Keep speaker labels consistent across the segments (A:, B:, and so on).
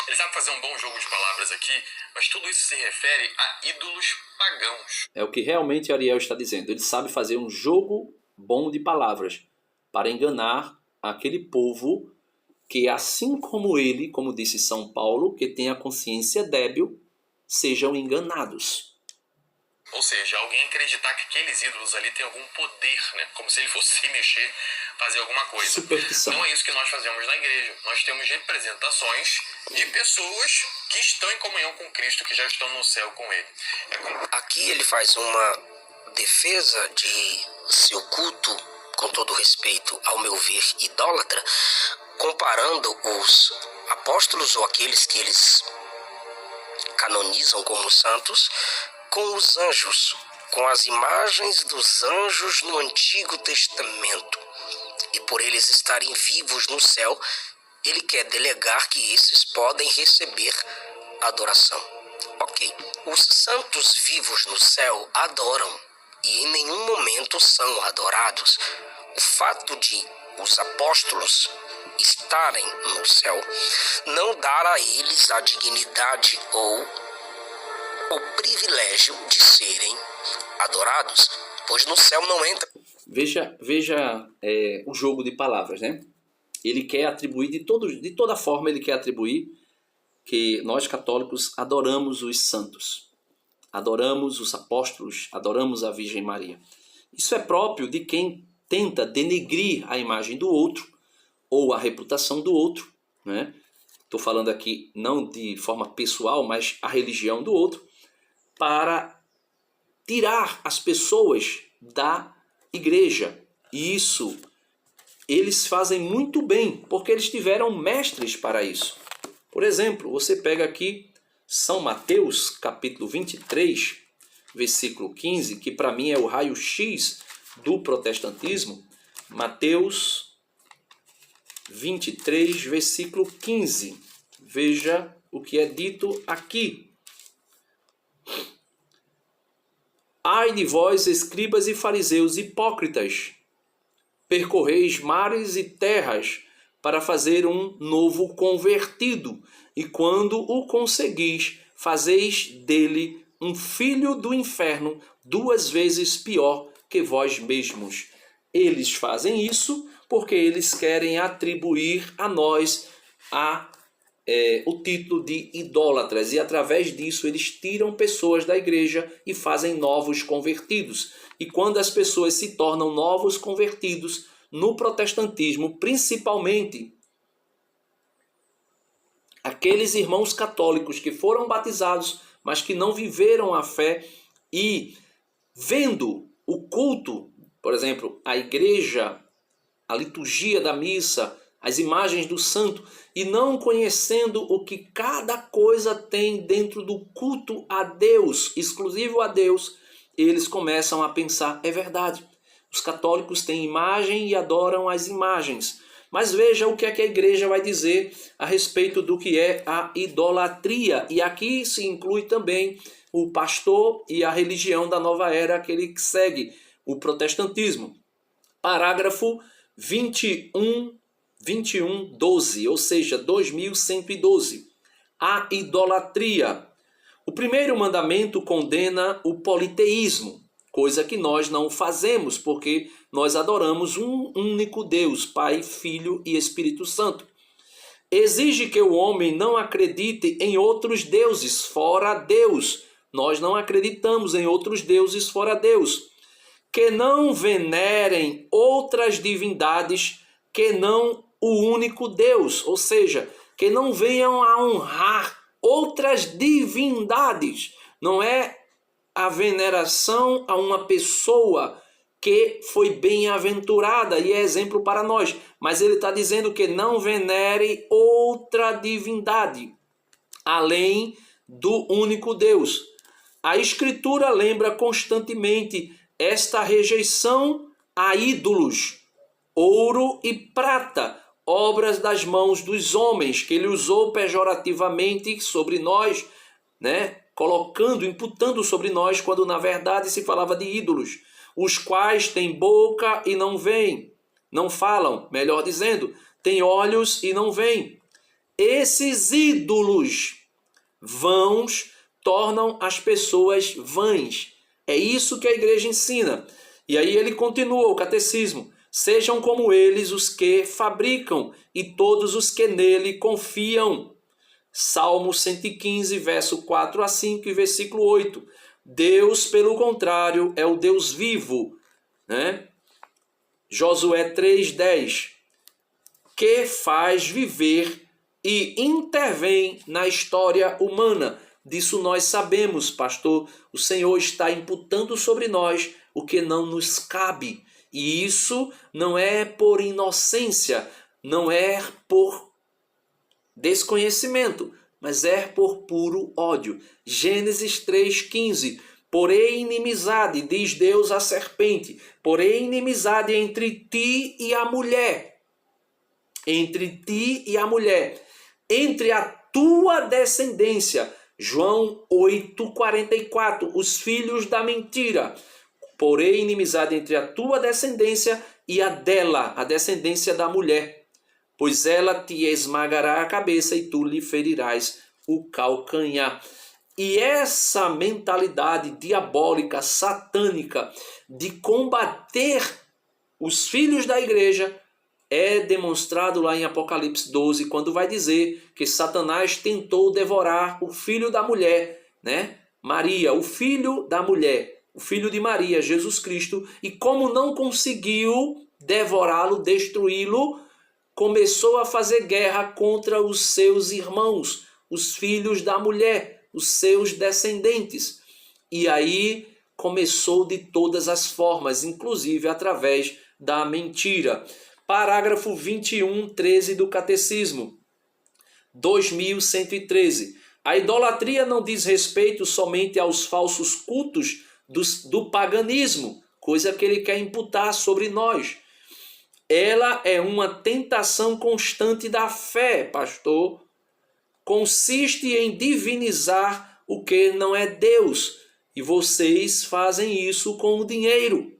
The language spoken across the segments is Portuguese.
A: Ele sabe fazer um bom jogo de palavras aqui, mas tudo isso se refere a ídolos pagãos.
B: É o que realmente Ariel está dizendo. Ele sabe fazer um jogo bom de palavras para enganar aquele povo que, assim como ele, como disse São Paulo, que tem a consciência débil, sejam enganados.
A: Ou seja, alguém acreditar que aqueles ídolos ali têm algum poder, né? Como se ele fosse mexer, fazer alguma coisa.
B: Superstição.
A: Não é isso que nós fazemos na igreja. Nós temos representações de pessoas que estão em comunhão com Cristo, que já estão no céu com Ele.
C: Aqui ele faz uma defesa de seu culto, com todo respeito, ao meu ver, idólatra, comparando os apóstolos ou aqueles que eles canonizam como santos com os anjos, com as imagens dos anjos no Antigo Testamento. E por eles estarem vivos no céu, ele quer delegar que esses podem receber adoração. Ok, os santos vivos no céu adoram e em nenhum momento são adorados. O fato de os apóstolos estarem no céu não dá a eles a dignidade ou o privilégio de serem adorados, pois no céu não entra.
B: Veja o jogo de palavras, né? Ele quer atribuir de toda forma, ele quer atribuir que nós católicos adoramos os santos, adoramos os apóstolos, adoramos a Virgem Maria. Isso é próprio de quem tenta denegrir a imagem do outro ou a reputação do outro, né? Estou falando aqui não de forma pessoal, mas a religião do outro, para tirar as pessoas da igreja. E isso eles fazem muito bem, porque eles tiveram mestres para isso. Por exemplo, você pega aqui São Mateus, capítulo 23, versículo 15, que para mim é o raio-x do protestantismo. Mateus 23, versículo 15. Veja o que é dito aqui. Ai de vós, escribas e fariseus hipócritas, percorreis mares e terras para fazer um novo convertido, e quando o conseguis, fazeis dele um filho do inferno 2 vezes pior que vós mesmos. Eles fazem isso porque eles querem atribuir a nós o título de idólatras, e através disso eles tiram pessoas da igreja e fazem novos convertidos. E quando as pessoas se tornam novos convertidos no protestantismo, principalmente aqueles irmãos católicos que foram batizados, mas que não viveram a fé, e vendo o culto, por exemplo, a igreja, a liturgia da missa, as imagens do santo, e não conhecendo o que cada coisa tem dentro do culto a Deus, exclusivo a Deus, eles começam a pensar, é verdade, os católicos têm imagem e adoram as imagens. Mas veja o que é que a igreja vai dizer a respeito do que é a idolatria. E aqui se inclui também o pastor e a religião da nova era, aquele que segue o protestantismo. Parágrafo 21:12, ou seja, 2112. A idolatria. O primeiro mandamento condena o politeísmo, coisa que nós não fazemos, porque nós adoramos um único Deus, Pai, Filho e Espírito Santo. Exige que o homem não acredite em outros deuses fora Deus. Nós não acreditamos em outros deuses fora Deus. Que não venerem outras divindades que não o único Deus, ou seja, que não venham a honrar outras divindades. Não é a veneração a uma pessoa que foi bem-aventurada e é exemplo para nós, mas ele está dizendo que não venere outra divindade além do único Deus. A Escritura lembra constantemente esta rejeição a ídolos, ouro e prata, obras das mãos dos homens, que ele usou pejorativamente sobre nós, né? Imputando sobre nós, quando na verdade se falava de ídolos, os quais têm boca e não veem, não falam, melhor dizendo, têm olhos e não veem, Esses ídolos vãos tornam as pessoas vãs. É isso que a igreja ensina. E aí ele continua o catecismo. Sejam como eles os que fabricam e todos os que nele confiam. Salmo 115, verso 4 a 5 e versículo 8. Deus, pelo contrário, é o Deus vivo, né? Josué 3:10, que faz viver e intervém na história humana. Disso nós sabemos, pastor. O Senhor está imputando sobre nós o que não nos cabe. E isso não é por inocência, não é por desconhecimento, mas é por puro ódio. Gênesis 3:15. Porém inimizade, diz Deus à serpente, porém inimizade entre ti e a mulher. Entre ti e a mulher. Entre a tua descendência. João 8:44. Os filhos da mentira. Porém inimizade entre a tua descendência e a dela, a descendência da mulher. Pois ela te esmagará a cabeça e tu lhe ferirás o calcanhar. E essa mentalidade diabólica, satânica, de combater os filhos da igreja, é demonstrado lá em Apocalipse 12, quando vai dizer que Satanás tentou devorar o filho da mulher, né? Maria, o filho da mulher, o filho de Maria, Jesus Cristo, e como não conseguiu devorá-lo, destruí-lo, começou a fazer guerra contra os seus irmãos, os filhos da mulher, os seus descendentes. E aí começou de todas as formas, inclusive através da mentira. Parágrafo 21:13 do Catecismo, 2113. A idolatria não diz respeito somente aos falsos cultos do paganismo, coisa que ele quer imputar sobre nós. Ela é uma tentação constante da fé, pastor. Consiste em divinizar o que não é Deus. E vocês fazem isso com o dinheiro.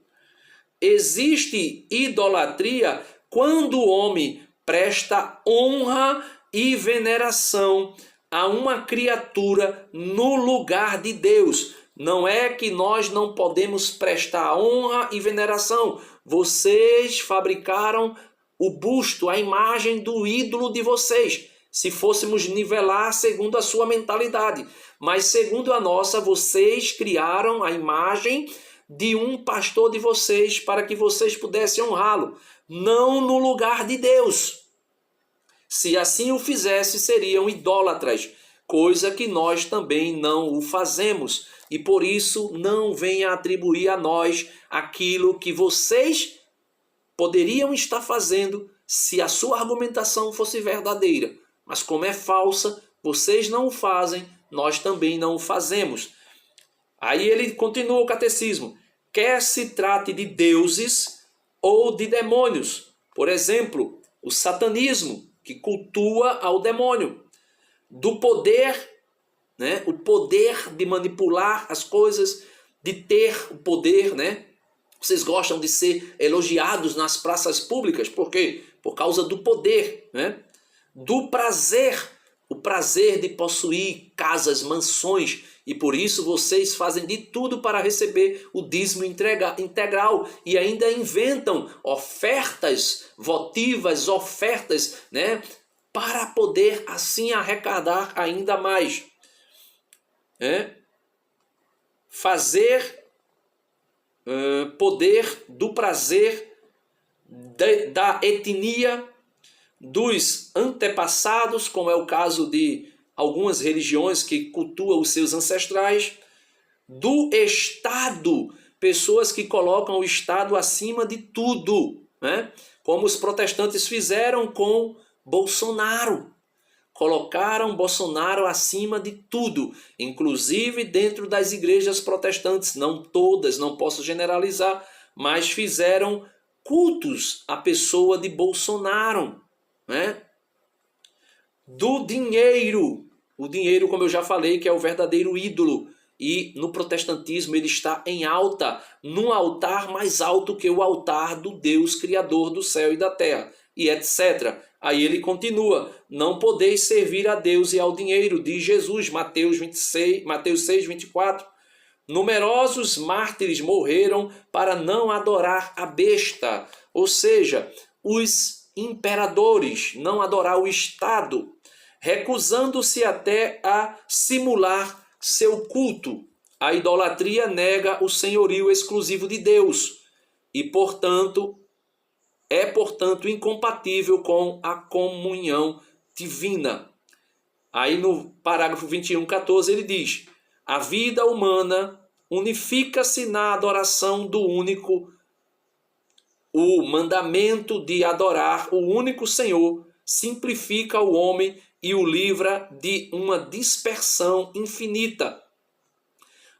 B: Existe idolatria quando o homem presta honra e veneração a uma criatura no lugar de Deus. Não é que nós não podemos prestar honra e veneração. Vocês fabricaram o busto, a imagem do ídolo de vocês. Se fôssemos nivelar segundo a sua mentalidade. Mas segundo a nossa, vocês criaram a imagem de um pastor de vocês para que vocês pudessem honrá-lo. Não no lugar de Deus. Se assim o fizesse, seriam idólatras. Coisa que nós também não o fazemos. E por isso não venha atribuir a nós aquilo que vocês poderiam estar fazendo se a sua argumentação fosse verdadeira. Mas como é falsa, vocês não o fazem, nós também não o fazemos. Aí ele continua o catecismo. Quer se trate de deuses ou de demônios. Por exemplo, o satanismo, que cultua ao demônio. Do poder, né? O poder de manipular as coisas, de ter o poder, né? Vocês gostam de ser elogiados nas praças públicas, por quê? Por causa do poder, né? Do prazer, o prazer de possuir casas, mansões, e por isso vocês fazem de tudo para receber o dízimo integral e ainda inventam ofertas votivas, ofertas, né? Para poder assim arrecadar ainda mais. Fazer poder do prazer da etnia dos antepassados, como é o caso de algumas religiões que cultuam os seus ancestrais, do Estado, pessoas que colocam o Estado acima de tudo, né? Como os protestantes fizeram com Bolsonaro. Colocaram Bolsonaro acima de tudo, inclusive dentro das igrejas protestantes, não todas, não posso generalizar, mas fizeram cultos à pessoa de Bolsonaro, né? Do dinheiro, o dinheiro, como eu já falei, que é o verdadeiro ídolo, e no protestantismo ele está em alta, num altar mais alto que o altar do Deus Criador do céu e da terra, e etc. Aí ele continua: não podeis servir a Deus e ao dinheiro, diz Jesus, Mateus 6, 24. Numerosos mártires morreram para não adorar a besta, ou seja, os imperadores, não adorar o Estado, recusando-se até a simular seu culto. A idolatria nega o senhorio exclusivo de Deus e, portanto, é incompatível com a comunhão divina. Aí no parágrafo 21:14 ele diz: a vida humana unifica-se na adoração do único. O mandamento de adorar o único Senhor simplifica o homem e o livra de uma dispersão infinita.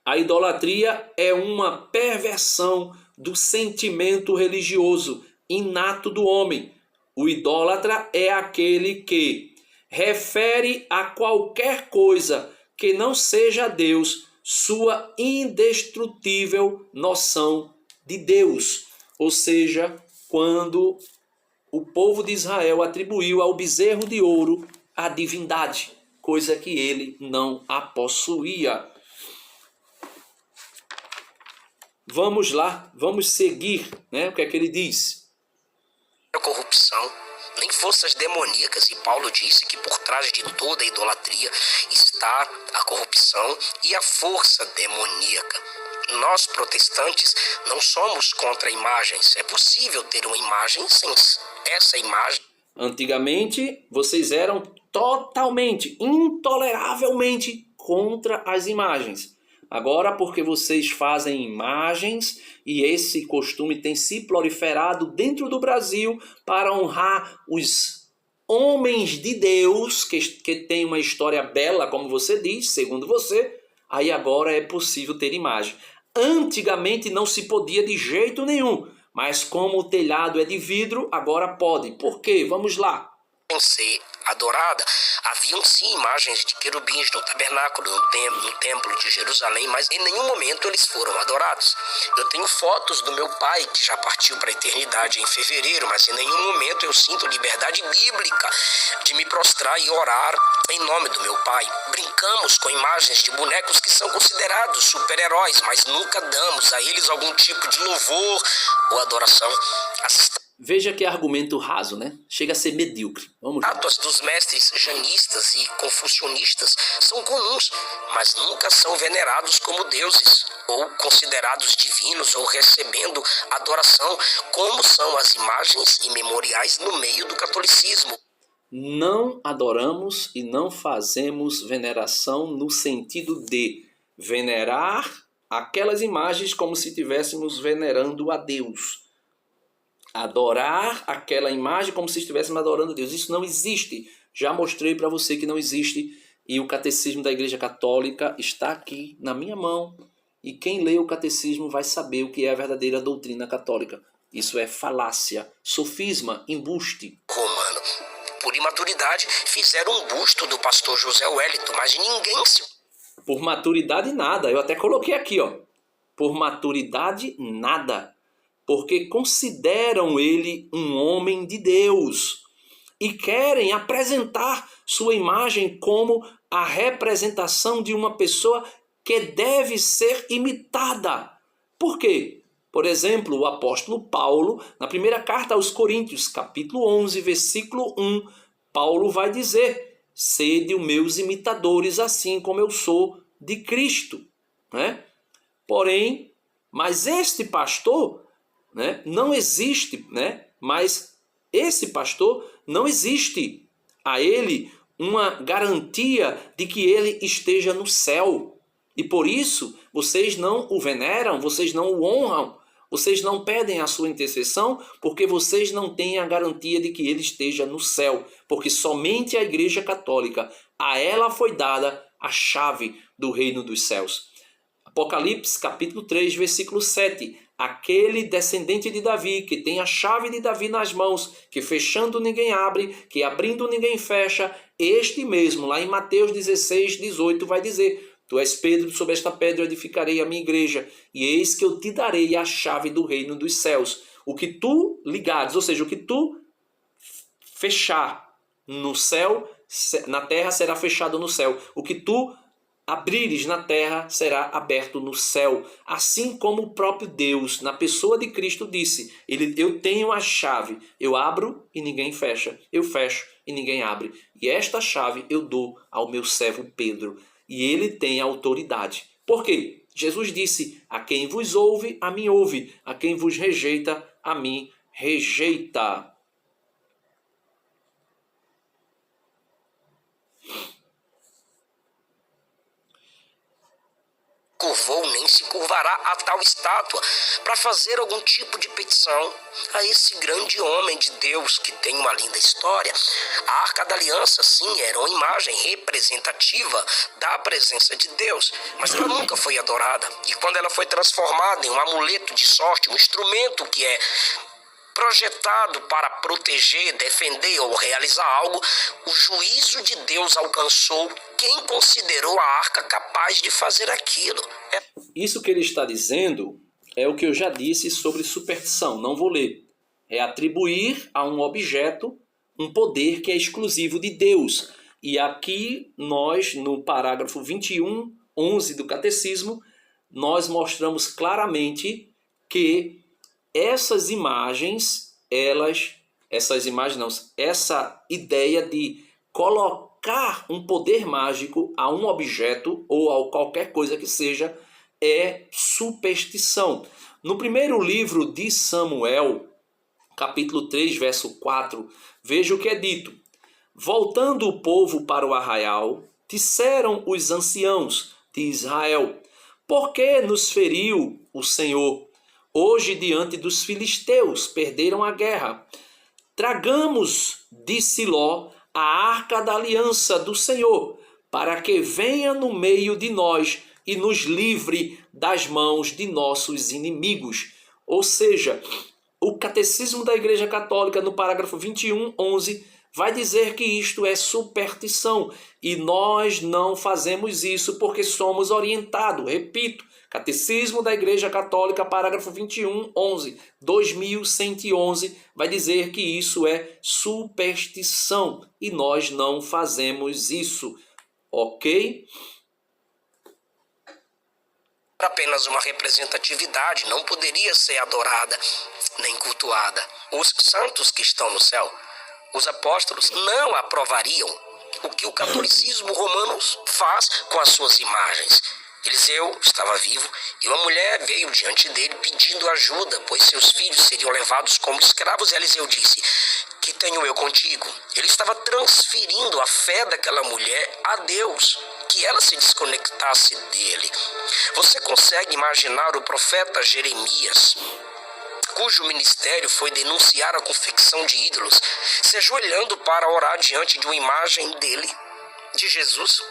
B: A idolatria é uma perversão do sentimento religioso inato do homem. O idólatra é aquele que refere a qualquer coisa que não seja Deus sua indestrutível noção de Deus. Ou seja, quando o povo de Israel atribuiu ao bezerro de ouro a divindade, coisa que ele não a possuía. Vamos lá, vamos seguir, né? O que é que ele diz?
C: A corrupção, nem forças demoníacas, e Paulo disse que por trás de toda a idolatria está a corrupção e a força demoníaca. Nós, protestantes, não somos contra imagens. É possível ter uma imagem sem essa imagem.
B: Antigamente, vocês eram totalmente, intoleravelmente contra as imagens. Agora, porque vocês fazem imagens e esse costume tem se proliferado dentro do Brasil para honrar os homens de Deus, que tem uma história bela, como você diz, segundo você, aí agora é possível ter imagem. Antigamente não se podia de jeito nenhum, mas como o telhado é de vidro, agora pode. Por quê? Vamos lá.
C: Ser adorada. Haviam sim imagens de querubins no tabernáculo, no templo de Jerusalém, mas em nenhum momento eles foram adorados. Eu tenho fotos do meu pai, que já partiu para a eternidade em fevereiro, mas em nenhum momento eu sinto liberdade bíblica de me prostrar e orar em nome do meu pai. Brincamos com imagens de bonecos que são considerados super-heróis, mas nunca damos a eles algum tipo de louvor ou adoração.
B: Veja que argumento raso, né? Chega a ser medíocre. Vamos lá.
C: Estátuas dos mestres janistas e confucionistas são comuns, mas nunca são venerados como deuses, ou considerados divinos, ou recebendo adoração, como são as imagens e memoriais no meio do catolicismo.
B: Não adoramos e não fazemos veneração no sentido de venerar aquelas imagens como se estivéssemos venerando a Deus. Adorar aquela imagem como se estivéssemos adorando a Deus. Isso não existe. Já mostrei para você que não existe. E o Catecismo da Igreja Católica está aqui na minha mão. E quem lê o Catecismo vai saber o que é a verdadeira doutrina católica. Isso é falácia, sofisma, embuste.
C: Romano. Por imaturidade, fizeram um busto do pastor José Wellington, mas ninguém se...
B: Por maturidade, nada. Eu até coloquei aqui, ó. Por maturidade, nada. Porque consideram ele um homem de Deus e querem apresentar sua imagem como a representação de uma pessoa que deve ser imitada. Por quê? Por exemplo, o apóstolo Paulo, na primeira carta aos Coríntios, capítulo 11, versículo 1, Paulo vai dizer: sede os meus imitadores, assim como eu sou de Cristo. Né? Porém, mas este pastor... não existe, mas esse pastor não existe a ele uma garantia de que ele esteja no céu. E por isso vocês não o veneram, vocês não o honram, vocês não pedem a sua intercessão, porque vocês não têm a garantia de que ele esteja no céu. Porque somente a Igreja Católica, a ela foi dada a chave do reino dos céus. Apocalipse capítulo 3, versículo 7. Aquele descendente de Davi, que tem a chave de Davi nas mãos, que fechando ninguém abre, que abrindo ninguém fecha, este mesmo, lá em Mateus 16, 18, vai dizer: tu és Pedro, sobre esta pedra edificarei a minha igreja, e eis que eu te darei a chave do reino dos céus. O que tu ligares, ou seja, o que tu fechar no céu, na terra será fechado no céu. O que tu abrires na terra será aberto no céu. Assim como o próprio Deus, na pessoa de Cristo, disse: eu tenho a chave, eu abro e ninguém fecha, eu fecho e ninguém abre. E esta chave eu dou ao meu servo Pedro, e ele tem autoridade. Por quê? Jesus disse: a quem vos ouve, a mim ouve, a quem vos rejeita, a mim rejeita.
C: Curvou nem se curvará a tal estátua para fazer algum tipo de petição a esse grande homem de Deus que tem uma linda história. A Arca da Aliança, sim, era uma imagem representativa da presença de Deus, mas ela nunca foi adorada. E quando ela foi transformada em um amuleto de sorte, um instrumento que é projetado para proteger, defender ou realizar algo, o juízo de Deus alcançou quem considerou a arca capaz de fazer aquilo.
B: Isso que ele está dizendo é o que eu já disse sobre superstição. Não vou ler. É atribuir a um objeto um poder que é exclusivo de Deus. E aqui nós, no parágrafo 21:11 do Catecismo, nós mostramos claramente que essas imagens, essa ideia de colocar um poder mágico a um objeto ou a qualquer coisa que seja, é superstição. No primeiro livro de Samuel, capítulo 3, verso 4, veja o que é dito. Voltando o povo para o arraial, disseram os anciãos de Israel: por que nos feriu o Senhor? Hoje, diante dos filisteus, perderam a guerra. Tragamos de Siló a arca da aliança do Senhor, para que venha no meio de nós e nos livre das mãos de nossos inimigos. Ou seja, o Catecismo da Igreja Católica, no parágrafo 21:11, vai dizer que isto é superstição. E nós não fazemos isso porque somos orientados. Repito, Catecismo da Igreja Católica, parágrafo 21:11, 2111, vai dizer que isso é superstição e nós não fazemos isso, ok?
C: Apenas uma representatividade, não poderia ser adorada nem cultuada. Os santos que estão no céu, os apóstolos, não aprovariam o que o catolicismo romano faz com as suas imagens. Eliseu estava vivo e uma mulher veio diante dele pedindo ajuda, pois seus filhos seriam levados como escravos. E Eliseu disse: que tenho eu contigo? Ele estava transferindo a fé daquela mulher a Deus, que ela se desconectasse dele. Você consegue imaginar o profeta Jeremias, cujo ministério foi denunciar a confecção de ídolos, se ajoelhando para orar diante de uma imagem dele, de Jesus?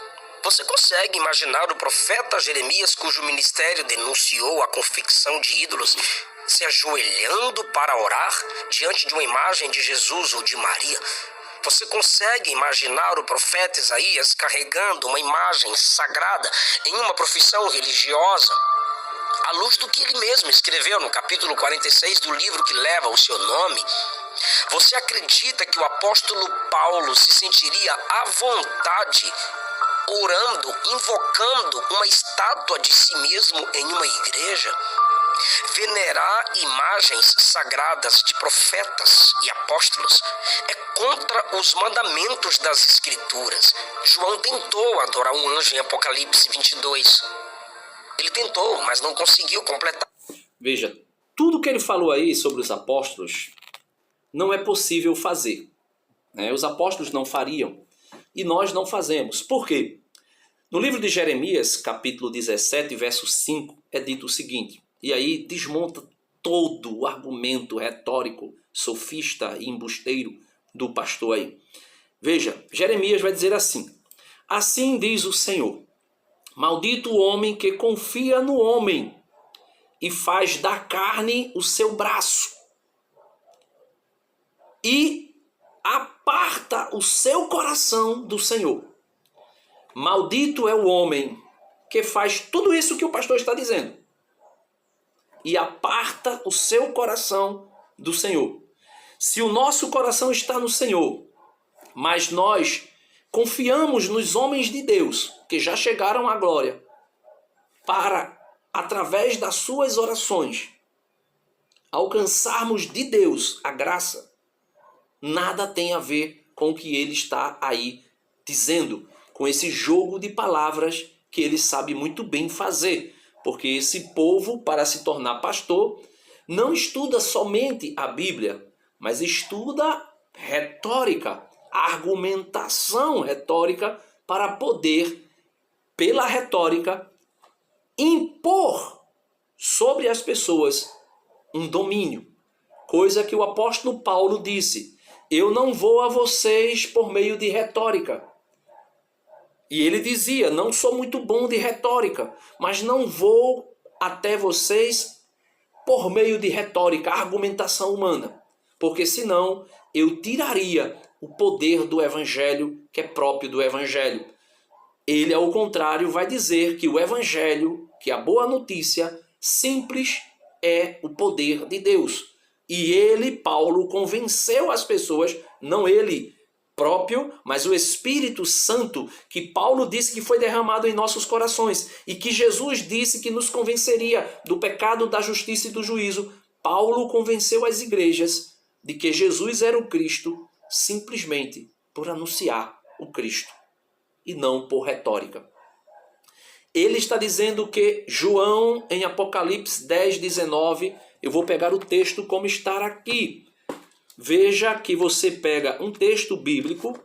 C: Você consegue imaginar o profeta Jeremias, cujo ministério denunciou a confecção de ídolos, se ajoelhando para orar diante de uma imagem de Jesus ou de Maria? Você consegue imaginar o profeta Isaías carregando uma imagem sagrada em uma profissão religiosa, à luz do que ele mesmo escreveu no capítulo 46 do livro que leva o seu nome? Você acredita que o apóstolo Paulo se sentiria à vontade orando, invocando uma estátua de si mesmo em uma igreja? Venerar imagens sagradas de profetas e apóstolos é contra os mandamentos das Escrituras. João tentou adorar um anjo em Apocalipse 22. Ele tentou, mas não conseguiu completar.
B: Veja, tudo que ele falou aí sobre os apóstolos não é possível fazer, né? Os apóstolos não fariam e nós não fazemos. Por quê? No livro de Jeremias, capítulo 17, verso 5, é dito o seguinte, e aí desmonta todo o argumento retórico, sofista e embusteiro do pastor aí. Veja, Jeremias vai dizer assim: assim diz o Senhor, maldito o homem que confia no homem e faz da carne o seu braço e aparta o seu coração do Senhor. Maldito é o homem que faz tudo isso que o pastor está dizendo e aparta o seu coração do Senhor. Se o nosso coração está no Senhor, mas nós confiamos nos homens de Deus, que já chegaram à glória, para, através das suas orações, alcançarmos de Deus a graça, nada tem a ver com o que ele está aí dizendo, com esse jogo de palavras que ele sabe muito bem fazer, porque esse povo, para se tornar pastor, não estuda somente a Bíblia, mas estuda retórica, argumentação retórica, para poder, pela retórica, impor sobre as pessoas um domínio. Coisa que o apóstolo Paulo disse: eu não vou a vocês por meio de retórica. E ele dizia: não sou muito bom de retórica, mas não vou até vocês por meio de retórica, argumentação humana, porque senão eu tiraria o poder do evangelho que é próprio do evangelho. Ele, ao contrário, vai dizer que o evangelho, que a boa notícia simples, é o poder de Deus. E ele, Paulo, convenceu as pessoas, não ele próprio, mas o Espírito Santo, que Paulo disse que foi derramado em nossos corações e que Jesus disse que nos convenceria do pecado, da justiça e do juízo. Paulo convenceu as igrejas de que Jesus era o Cristo simplesmente por anunciar o Cristo e não por retórica. Ele está dizendo que João, em Apocalipse 10, 19, eu vou pegar o texto como está aqui. Veja que você pega um texto bíblico,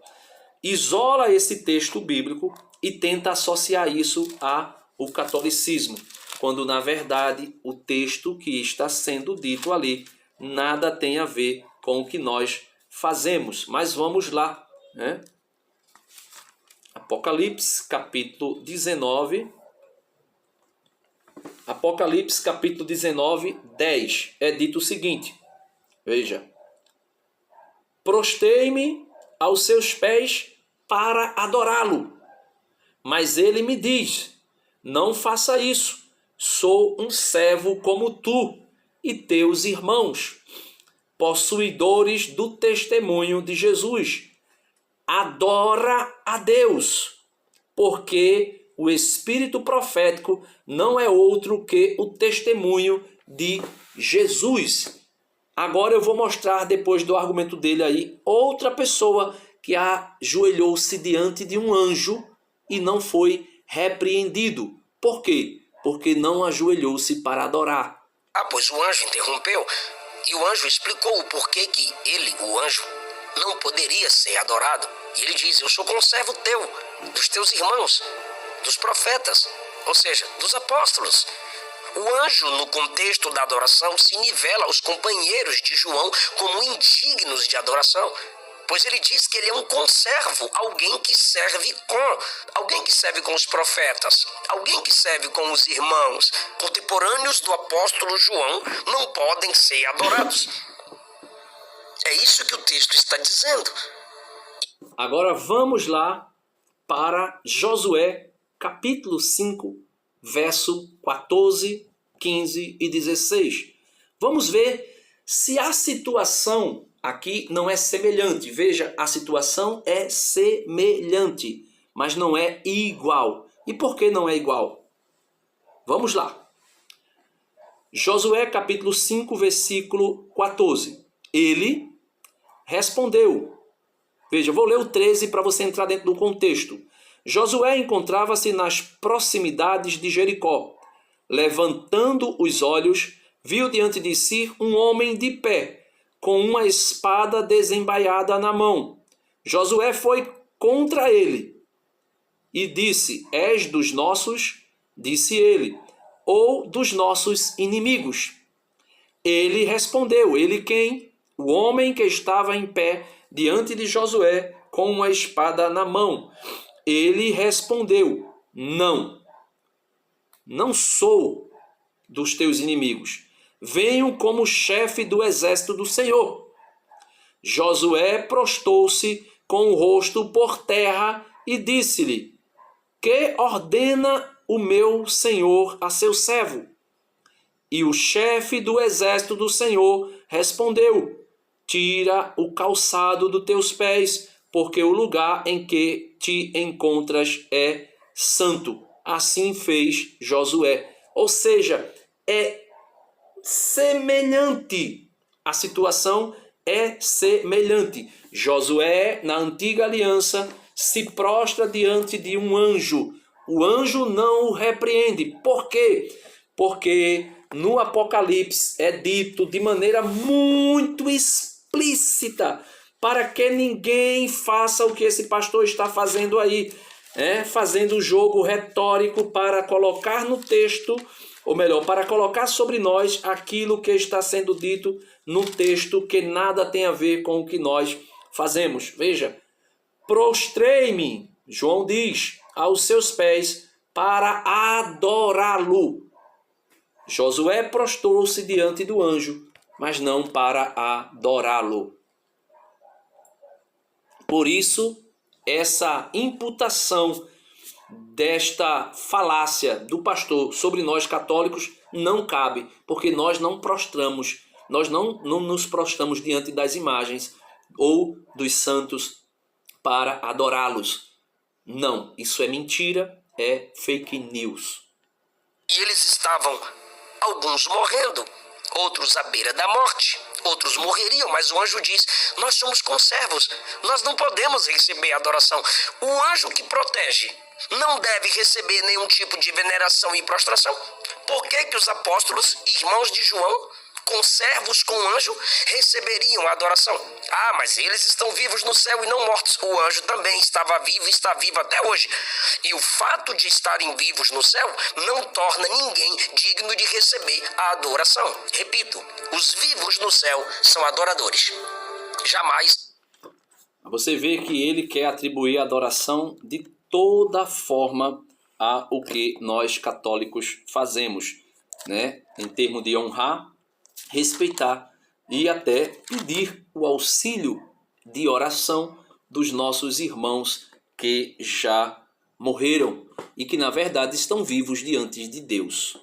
B: isola esse texto bíblico e tenta associar isso ao catolicismo, quando na verdade o texto que está sendo dito ali nada tem a ver com o que nós fazemos. Mas vamos lá, né? Apocalipse capítulo 19. Apocalipse capítulo 19, 10. É dito o seguinte. Veja. Prostei-me aos seus pés para adorá-lo. Mas ele me diz: não faça isso. Sou um servo como tu e teus irmãos, possuidores do testemunho de Jesus. Adora a Deus, porque o espírito profético não é outro que o testemunho de Jesus. Agora eu vou mostrar, depois do argumento dele aí, outra pessoa que ajoelhou-se diante de um anjo e não foi repreendido. Por quê? Porque não ajoelhou-se para adorar.
C: Pois o anjo interrompeu, e o anjo explicou o porquê que ele, o anjo, não poderia ser adorado. E ele diz: eu sou conservo teu, dos teus irmãos, dos profetas, ou seja, dos apóstolos. O anjo, no contexto da adoração, se nivela aos companheiros de João como indignos de adoração, pois ele diz que ele é um conservo, alguém que serve com os profetas, alguém que serve com os irmãos. Contemporâneos do apóstolo João não podem ser adorados. É isso que o texto está dizendo.
B: Agora vamos lá para Josué, capítulo 5, verso 14, 15 e 16. Vamos ver se a situação aqui não é semelhante. Veja, a situação é semelhante, mas não é igual. E por que não é igual? Vamos lá. Josué, capítulo 5, versículo 14. Ele respondeu. Veja, eu vou ler o 13 para você entrar dentro do contexto. Josué encontrava-se nas proximidades de Jericó. Levantando os olhos, viu diante de si um homem de pé, com uma espada desembaiada na mão. Josué foi contra ele e disse: és dos nossos? Disse ele: ou dos nossos inimigos? Ele respondeu: ele quem? O homem que estava em pé diante de Josué com uma espada na mão. Ele respondeu: não sou dos teus inimigos. Venho como chefe do exército do Senhor. Josué prostou-se com o rosto por terra e disse-lhe: que ordena o meu senhor a seu servo? E o chefe do exército do Senhor respondeu: tira o calçado dos teus pés, porque o lugar em que te encontras é santo. Assim fez Josué. Ou seja, é semelhante. A situação é semelhante. Josué, na antiga aliança, se prostra diante de um anjo. O anjo não o repreende. Por quê? Porque no Apocalipse é dito de maneira muito explícita para que ninguém faça o que esse pastor está fazendo aí, fazendo jogo retórico para colocar no texto, ou melhor, para colocar sobre nós aquilo que está sendo dito no texto que nada tem a ver com o que nós fazemos. Veja, prostrei-me, João diz, aos seus pés para adorá-lo. Josué prostrou-se diante do anjo, mas não para adorá-lo. Por isso, essa imputação desta falácia do pastor sobre nós católicos não cabe, porque nós não prostramos, nós não nos prostramos diante das imagens ou dos santos para adorá-los. Não, isso é mentira, é fake news.
C: E eles estavam, alguns morrendo, outros à beira da morte, outros morreriam, mas o anjo diz, nós somos conservos, nós não podemos receber adoração. O anjo que protege não deve receber nenhum tipo de veneração e prostração. Por que que os apóstolos, irmãos de João, conservos com o anjo, receberiam a adoração? Ah, mas eles estão vivos no céu e não mortos. O anjo também estava vivo e está vivo até hoje. E o fato de estarem vivos no céu não torna ninguém digno de receber a adoração. Repito, os vivos no céu são adoradores. Jamais.
B: Você vê que ele quer atribuir adoração de toda forma ao que nós católicos fazemos, em termos de honrar, respeitar e até pedir o auxílio de oração dos nossos irmãos que já morreram e que na verdade estão vivos diante de Deus.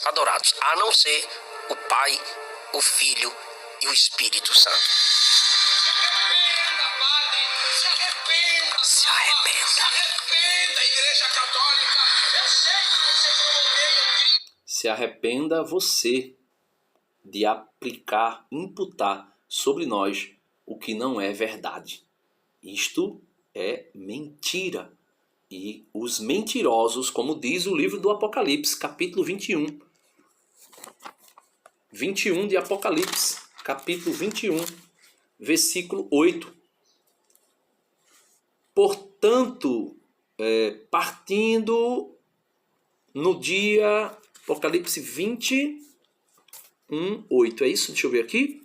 C: Adorados, a não ser o Pai, o Filho e o Espírito Santo. Se arrependa, Igreja Católica. Eu sei que você promoveu.
B: Se arrependa você de aplicar, imputar sobre nós o que não é verdade. Isto é mentira. E os mentirosos, como diz o livro do Apocalipse, capítulo 21. 21 de Apocalipse, capítulo 21, versículo 8. Portanto, partindo no dia, Apocalipse 21, 8, é isso? Deixa eu ver aqui.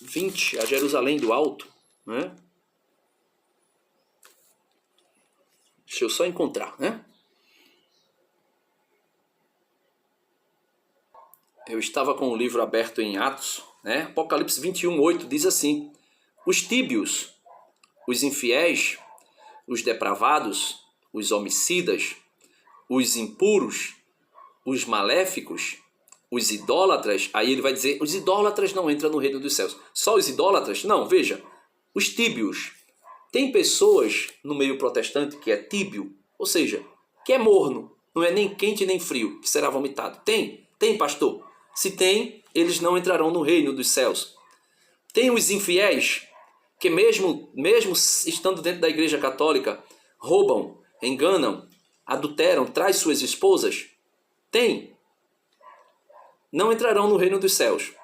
B: 20, a Jerusalém do Alto, né? Deixa eu só encontrar, né? Eu estava com o livro aberto em Atos, né? Apocalipse 21, 8 diz assim: os tíbios, os infiéis, os depravados, os homicidas, os impuros, os maléficos, os idólatras. Aí ele vai dizer, os idólatras não entram no reino dos céus. Só os idólatras? Não, veja, os tíbios. Tem pessoas no meio protestante que é tíbio, ou seja, que é morno, não é nem quente nem frio, que será vomitado. Tem, pastor. Se tem, eles não entrarão no reino dos céus. Tem os infiéis, que mesmo estando dentro da igreja católica, roubam, enganam, adulteram, traz suas esposas. Tem. Não entrarão no reino dos céus.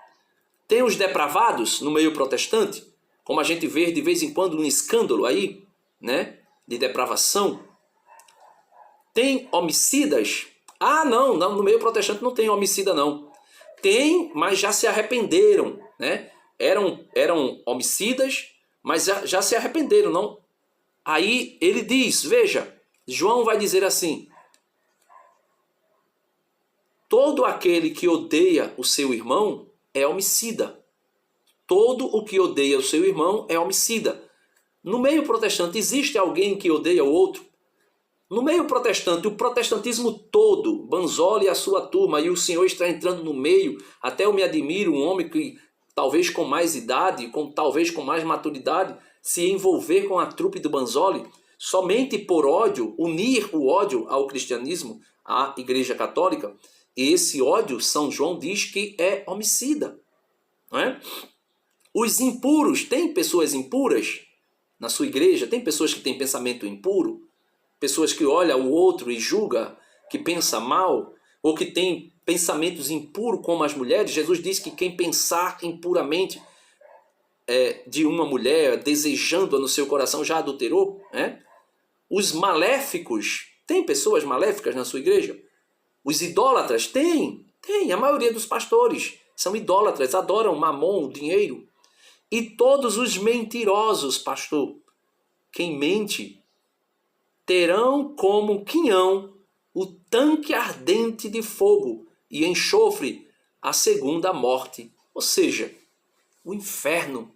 B: Tem os depravados no meio protestante, como a gente vê de vez em quando um escândalo aí, né, de depravação. Tem homicidas. Ah, não, no meio protestante não tem homicida não. Tem, mas já se arrependeram, né? Eram homicidas, mas já se arrependeram, não? Aí ele diz, veja, João vai dizer assim: todo aquele que odeia o seu irmão é homicida. Todo o que odeia o seu irmão é homicida. No meio protestante existe alguém que odeia o outro? No meio protestante, o protestantismo todo, Banzoli e a sua turma, e o senhor está entrando no meio, até eu me admiro, um homem que talvez com mais idade, talvez com mais maturidade, se envolver com a trupe do Banzoli, somente por ódio, unir o ódio ao cristianismo, à Igreja Católica, e esse ódio, São João diz que é homicida. Não é? Os impuros, tem pessoas impuras na sua igreja? Tem pessoas que têm pensamento impuro? Pessoas que olham o outro e julga, que pensa mal, ou que tem pensamentos impuros como as mulheres? Jesus disse que quem pensar impuramente de uma mulher, desejando-a no seu coração, já adulterou. Né? Os maléficos, tem pessoas maléficas na sua igreja? Os idólatras, tem. A maioria dos pastores são idólatras, adoram mamon, o dinheiro. E todos os mentirosos, pastor, quem mente, terão como quinhão o tanque ardente de fogo e enxofre, a segunda morte. Ou seja, o inferno.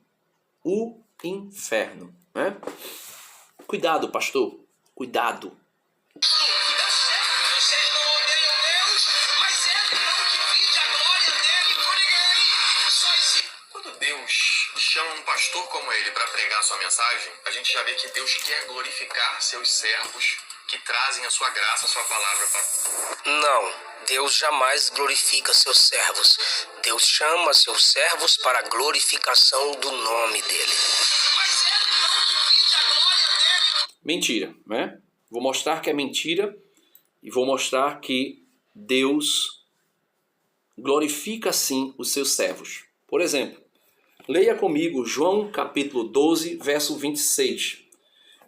B: O inferno. Né? Cuidado, pastor. Cuidado.
A: Quando Deus chama um pastor como ele para pregar sua mensagem, a gente já vê que Deus quer glorificar seus servos que trazem a sua graça, a sua palavra para...
C: Não, Deus jamais glorifica seus servos. Deus chama seus servos para a glorificação do nome dele. Mas ele não divide a glória dele.
B: Mentira, né? Vou mostrar que é mentira e vou mostrar que Deus glorifica sim os seus servos. Por exemplo, leia comigo João capítulo 12, verso 26.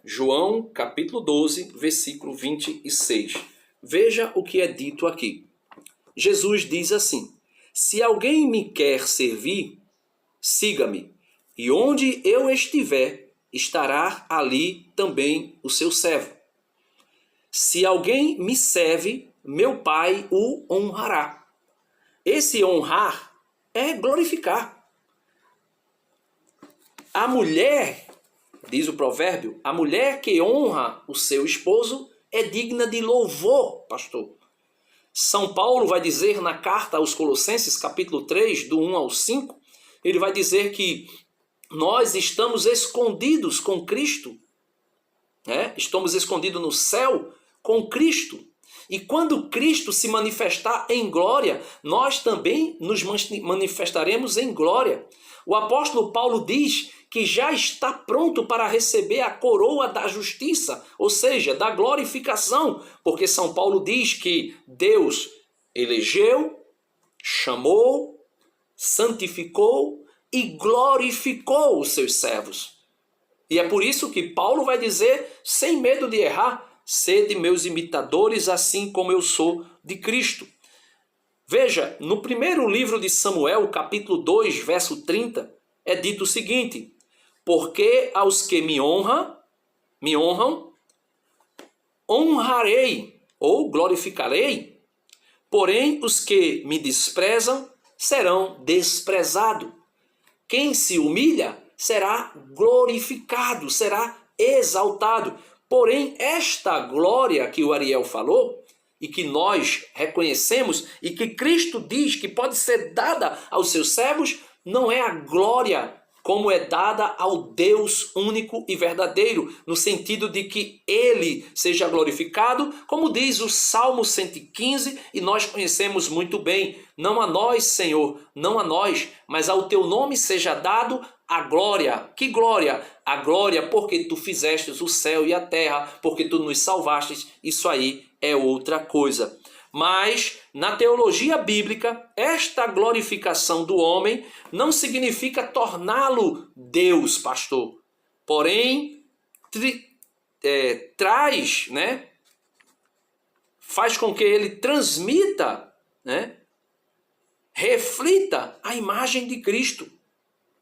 B: João capítulo 12, versículo 26. Veja o que é dito aqui. Jesus diz assim: se alguém me quer servir, siga-me, e onde eu estiver, estará ali também o seu servo. Se alguém me serve, meu Pai o honrará. Esse honrar é glorificar. A mulher, diz o provérbio, a mulher que honra o seu esposo é digna de louvor, pastor. São Paulo vai dizer na carta aos Colossenses, capítulo 3, do 1 ao 5, ele vai dizer que nós estamos escondidos com Cristo. Estamos escondidos no céu com Cristo. E quando Cristo se manifestar em glória, nós também nos manifestaremos em glória. O apóstolo Paulo diz que já está pronto para receber a coroa da justiça, ou seja, da glorificação, porque São Paulo diz que Deus elegeu, chamou, santificou e glorificou os seus servos. E é por isso que Paulo vai dizer, sem medo de errar, sede meus imitadores, assim como eu sou de Cristo. Veja, no primeiro livro de Samuel, capítulo 2, verso 30, é dito o seguinte: porque aos que me honram, honrarei ou glorificarei, porém os que me desprezam serão desprezados. Quem se humilha será glorificado, será exaltado. Porém, esta glória que o Ariel falou, e que nós reconhecemos, e que Cristo diz que pode ser dada aos seus servos, não é a glória como é dada ao Deus único e verdadeiro, no sentido de que Ele seja glorificado, como diz o Salmo 115, e nós conhecemos muito bem. Não a nós, Senhor, não a nós, mas ao Teu nome seja dado a glória. Que glória? A glória porque Tu fizestes o céu e a terra, porque Tu nos salvastes. Isso aí é outra coisa. Mas, na teologia bíblica, esta glorificação do homem não significa torná-lo Deus, pastor. Porém, traz, faz com que ele transmita, reflita a imagem de Cristo.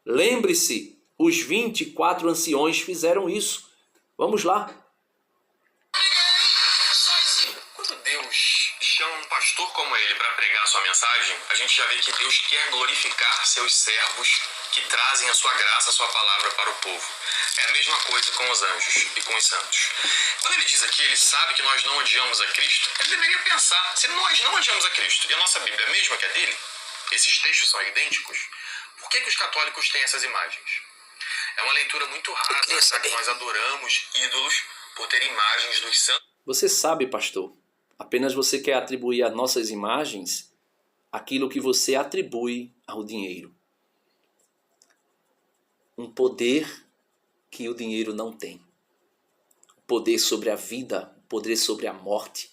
B: Lembre-se, os 24 anciões fizeram isso. Vamos lá.
A: Chama um pastor como ele para pregar sua mensagem, a gente já vê que Deus quer glorificar seus servos que trazem a sua graça, a sua palavra para o povo. É a mesma coisa com os anjos e com os santos. Quando ele diz aqui, ele sabe que nós não odiamos a Cristo, ele deveria pensar, se nós não odiamos a Cristo e a nossa Bíblia é a mesma que a dele, esses textos são idênticos, por que os católicos têm essas imagens? É uma leitura muito rara, pensar que nós adoramos ídolos por ter imagens dos santos.
B: Você sabe, pastor, apenas você quer atribuir às nossas imagens aquilo que você atribui ao dinheiro. Um poder que o dinheiro não tem. O poder sobre a vida, o poder sobre a morte,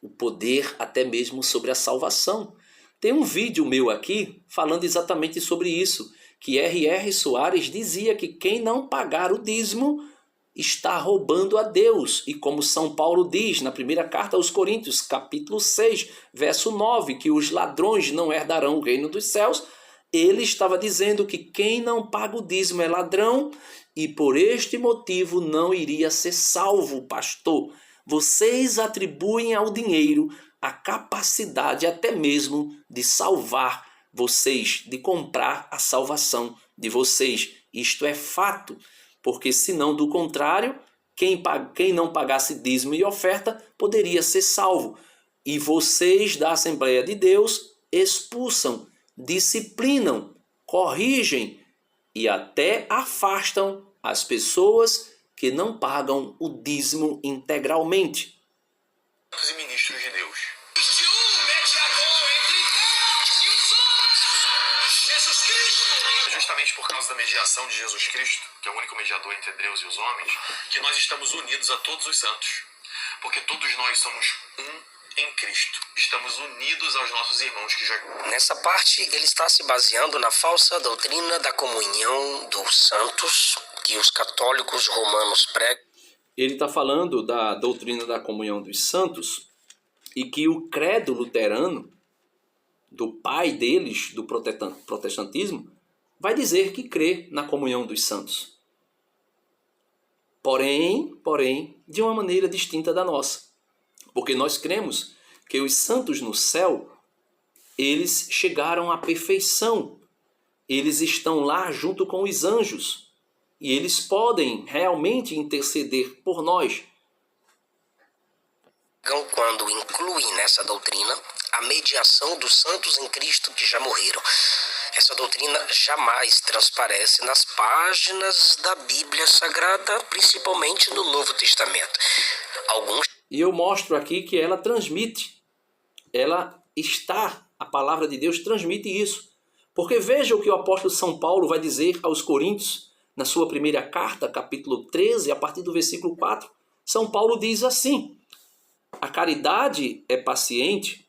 B: o poder até mesmo sobre a salvação. Tem um vídeo meu aqui falando exatamente sobre isso, que R.R. Soares dizia que quem não pagar o dízimo está roubando a Deus. E como São Paulo diz na primeira carta aos Coríntios, capítulo 6, verso 9, que os ladrões não herdarão o reino dos céus, ele estava dizendo que quem não paga o dízimo é ladrão e por este motivo não iria ser salvo, pastor. Vocês atribuem ao dinheiro a capacidade até mesmo de salvar vocês, de comprar a salvação de vocês. Isto é fato, porque senão, do contrário, quem não pagasse dízimo e oferta poderia ser salvo. E vocês da Assembleia de Deus expulsam, disciplinam, corrigem e até afastam as pessoas que não pagam o dízimo integralmente.
A: E ministros de Deus.
D: Existe um mediador entre Deus e os homens, Jesus Cristo.
A: É justamente por causa da mediação de Jesus Cristo, que é o único mediador entre Deus e os homens, que nós estamos unidos a todos os santos. Porque todos nós somos um em Cristo. Estamos unidos aos nossos irmãos que já...
C: Nessa parte, ele está se baseando na falsa doutrina da comunhão dos santos que os católicos romanos pregam.
B: Ele está falando da doutrina da comunhão dos santos e que o credo luterano, do pai deles, do protestantismo, vai dizer que crê na comunhão dos santos. Porém, de uma maneira distinta da nossa. Porque nós cremos que os santos no céu, eles chegaram à perfeição. Eles estão lá junto com os anjos. E eles podem realmente interceder por nós.
C: Quando incluem nessa doutrina a mediação dos santos em Cristo que já morreram. Essa doutrina jamais transparece nas páginas da Bíblia Sagrada, principalmente no Novo Testamento.
B: E eu mostro aqui que ela transmite. A palavra de Deus transmite isso. Porque veja o que o apóstolo São Paulo vai dizer aos Coríntios, na sua primeira carta, capítulo 13, a partir do versículo 4. São Paulo diz assim: a caridade é paciente,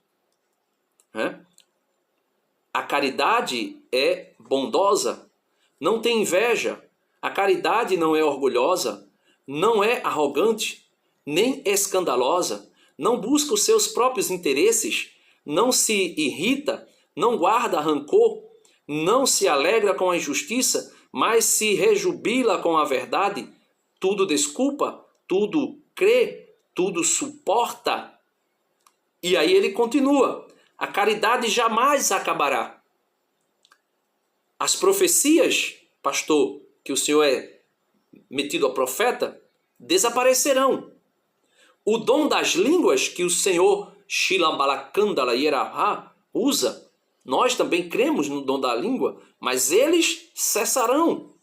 B: a caridade é bondosa, não tem inveja, a caridade não é orgulhosa, não é arrogante, nem escandalosa, não busca os seus próprios interesses, não se irrita, não guarda rancor, não se alegra com a injustiça, mas se rejubila com a verdade, tudo desculpa, tudo crê, tudo suporta. E aí ele continua: a caridade jamais acabará. As profecias, pastor, que o senhor é metido a profeta, desaparecerão. O dom das línguas que o senhor Shilambalakandala Yerahá usa, nós também cremos no dom da língua, mas eles cessarão.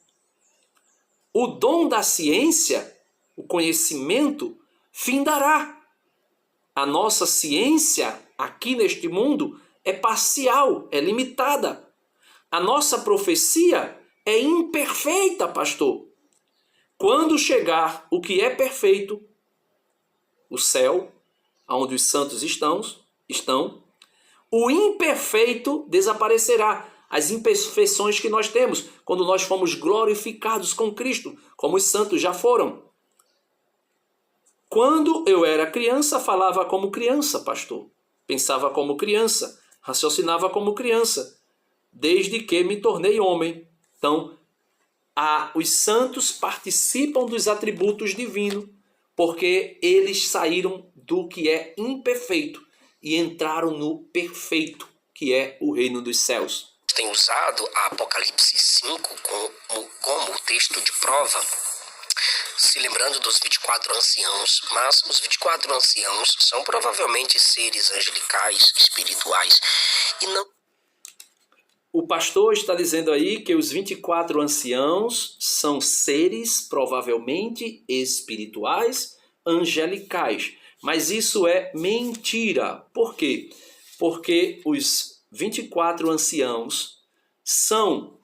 B: O dom da ciência, o conhecimento, findará. A nossa ciência aqui neste mundo é parcial, é limitada. A nossa profecia é imperfeita, pastor. Quando chegar o que é perfeito, o céu, onde os santos estão, o imperfeito desaparecerá. As imperfeições que nós temos quando nós fomos glorificados com Cristo, como os santos já foram. Quando eu era criança, falava como criança, pastor. Pensava como criança, raciocinava como criança, desde que me tornei homem. Então, os santos participam dos atributos divinos, porque eles saíram do que é imperfeito e entraram no perfeito, que é o reino dos céus.
C: tem usado a Apocalipse 5 como texto de prova, se lembrando dos 24 anciãos, mas os 24 anciãos são provavelmente seres angelicais, espirituais, e não...
B: O pastor está dizendo aí que os 24 anciãos são seres provavelmente espirituais, angelicais. Mas isso é mentira. Por quê? Porque os 24 anciãos são,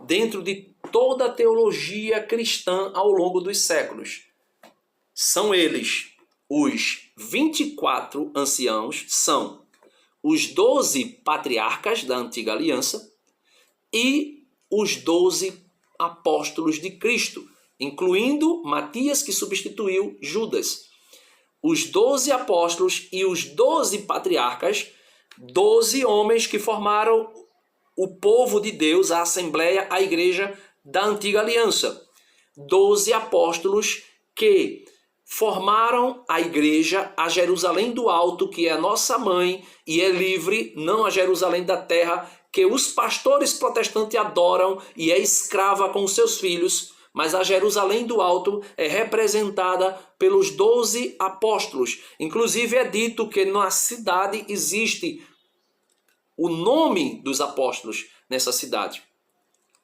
B: dentro de toda a teologia cristã ao longo dos séculos, são eles, os 24 anciãos, são os 12 patriarcas da antiga aliança e os 12 apóstolos de Cristo, incluindo Matias, que substituiu Judas. Os 12 apóstolos e os 12 patriarcas, 12 homens que formaram o povo de Deus, a Assembleia, a Igreja da Antiga Aliança. 12 apóstolos que formaram a Igreja, a Jerusalém do Alto, que é a nossa mãe e é livre, não a Jerusalém da Terra, que os pastores protestantes adoram e é escrava com seus filhos, mas a Jerusalém do Alto é representada pelos 12 apóstolos. Inclusive é dito que na cidade existe o nome dos apóstolos nessa cidade,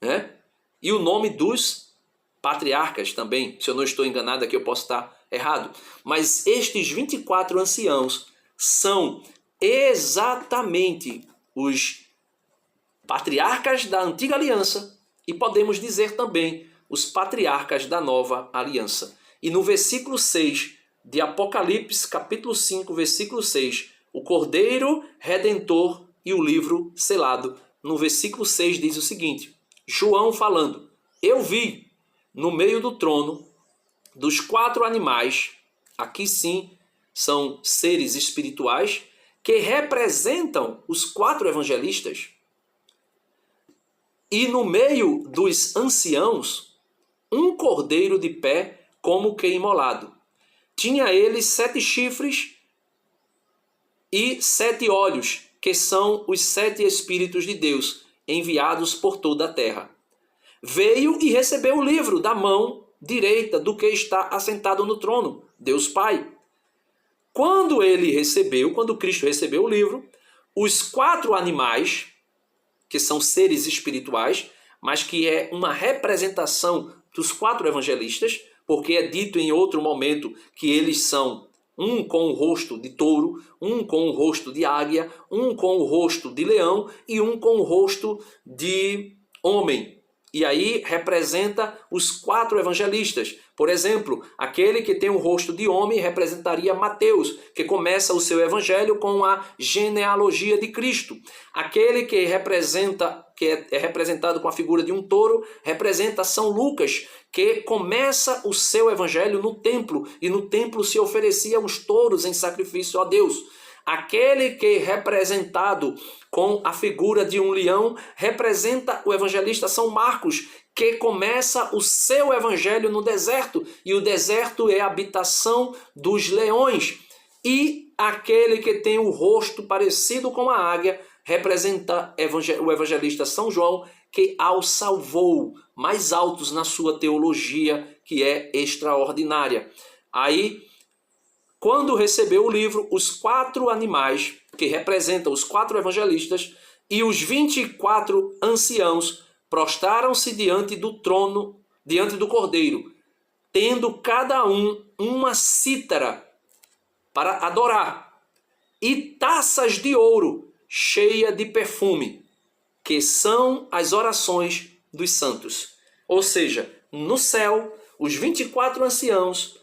B: né? E o nome dos patriarcas também. Se eu não estou enganado aqui, eu posso estar errado. Mas estes 24 anciãos são exatamente os patriarcas da antiga aliança e podemos dizer também os patriarcas da nova aliança. E no versículo 6 de Apocalipse, capítulo 5, versículo 6, o Cordeiro Redentor e o livro selado. No versículo 6 diz o seguinte, João falando, eu vi no meio do trono dos 4 animais, aqui sim são seres espirituais, que representam os 4 evangelistas, e no meio dos anciãos, um cordeiro de pé como que imolado. Tinha ele 7 chifres e 7 olhos, que são os 7 Espíritos de Deus, enviados por toda a terra. Veio e recebeu o livro da mão direita do que está assentado no trono, Deus Pai. Quando Cristo recebeu o livro, os 4 animais, que são seres espirituais, mas que é uma representação dos 4 evangelistas, porque é dito em outro momento que eles são um com o rosto de touro, um com o rosto de águia, um com o rosto de leão e um com o rosto de homem. E aí representa os 4 evangelistas. Por exemplo, aquele que tem o rosto de homem representaria Mateus, que começa o seu evangelho com a genealogia de Cristo. Aquele que é representado com a figura de um touro, representa São Lucas, que começa o seu evangelho no templo, e no templo se ofereciam os touros em sacrifício a Deus. Aquele que é representado com a figura de um leão representa o evangelista São Marcos, que começa o seu evangelho no deserto, e o deserto é a habitação dos leões. E aquele que tem o rosto parecido com a águia representa o evangelista São João, que ao salvou, mais altos na sua teologia, que é extraordinária. Aí, quando recebeu o livro, os 4 animais, que representam os 4 evangelistas, e os 24 anciãos prostraram-se diante do trono, diante do Cordeiro, tendo cada um uma cítara para adorar, e taças de ouro cheia de perfume, que são as orações dos santos. Ou seja, no céu, os 24 anciãos,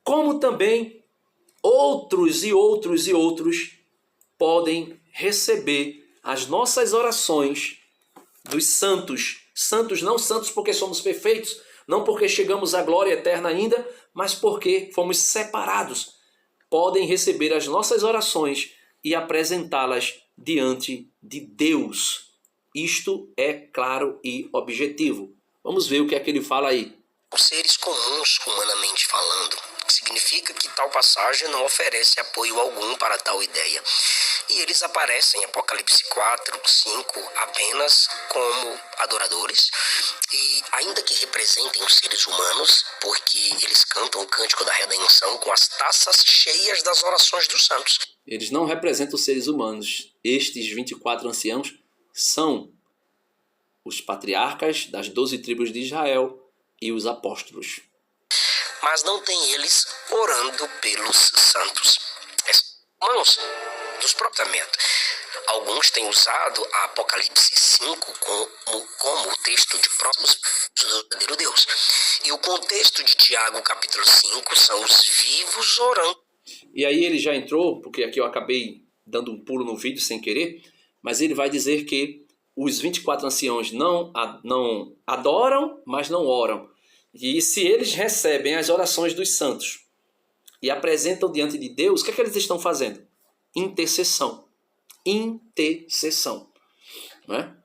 B: como também outros e outros e outros, podem receber as nossas orações dos santos. Santos, não santos porque somos perfeitos, não porque chegamos à glória eterna ainda, mas porque fomos separados. Podem receber as nossas orações e apresentá-las diante de Deus. Isto é claro e objetivo. Vamos ver o que é que ele fala aí.
C: Os seres comuns, humanamente falando, significa que tal passagem não oferece apoio algum para tal ideia. E eles aparecem em Apocalipse 4, 5 apenas como adoradores, e ainda que representem os seres humanos, porque eles cantam o cântico da redenção com as taças cheias das orações dos santos.
B: Eles não representam os seres humanos. Estes 24 anciãos são os patriarcas das 12 tribos de Israel e os apóstolos.
C: Mas não tem eles orando pelos santos. Irmãos, dos próprios Testamento. Alguns têm usado a Apocalipse 5 como o texto de próximos do verdadeiro Deus. E o contexto de Tiago, capítulo 5, são os vivos orando.
B: E aí ele já entrou, porque aqui eu acabei dando um pulo no vídeo sem querer, mas ele vai dizer que os 24 anciãos não adoram, mas não oram. E se eles recebem as orações dos santos e apresentam diante de Deus, o que é que eles estão fazendo? Intercessão. Intercessão. Não é?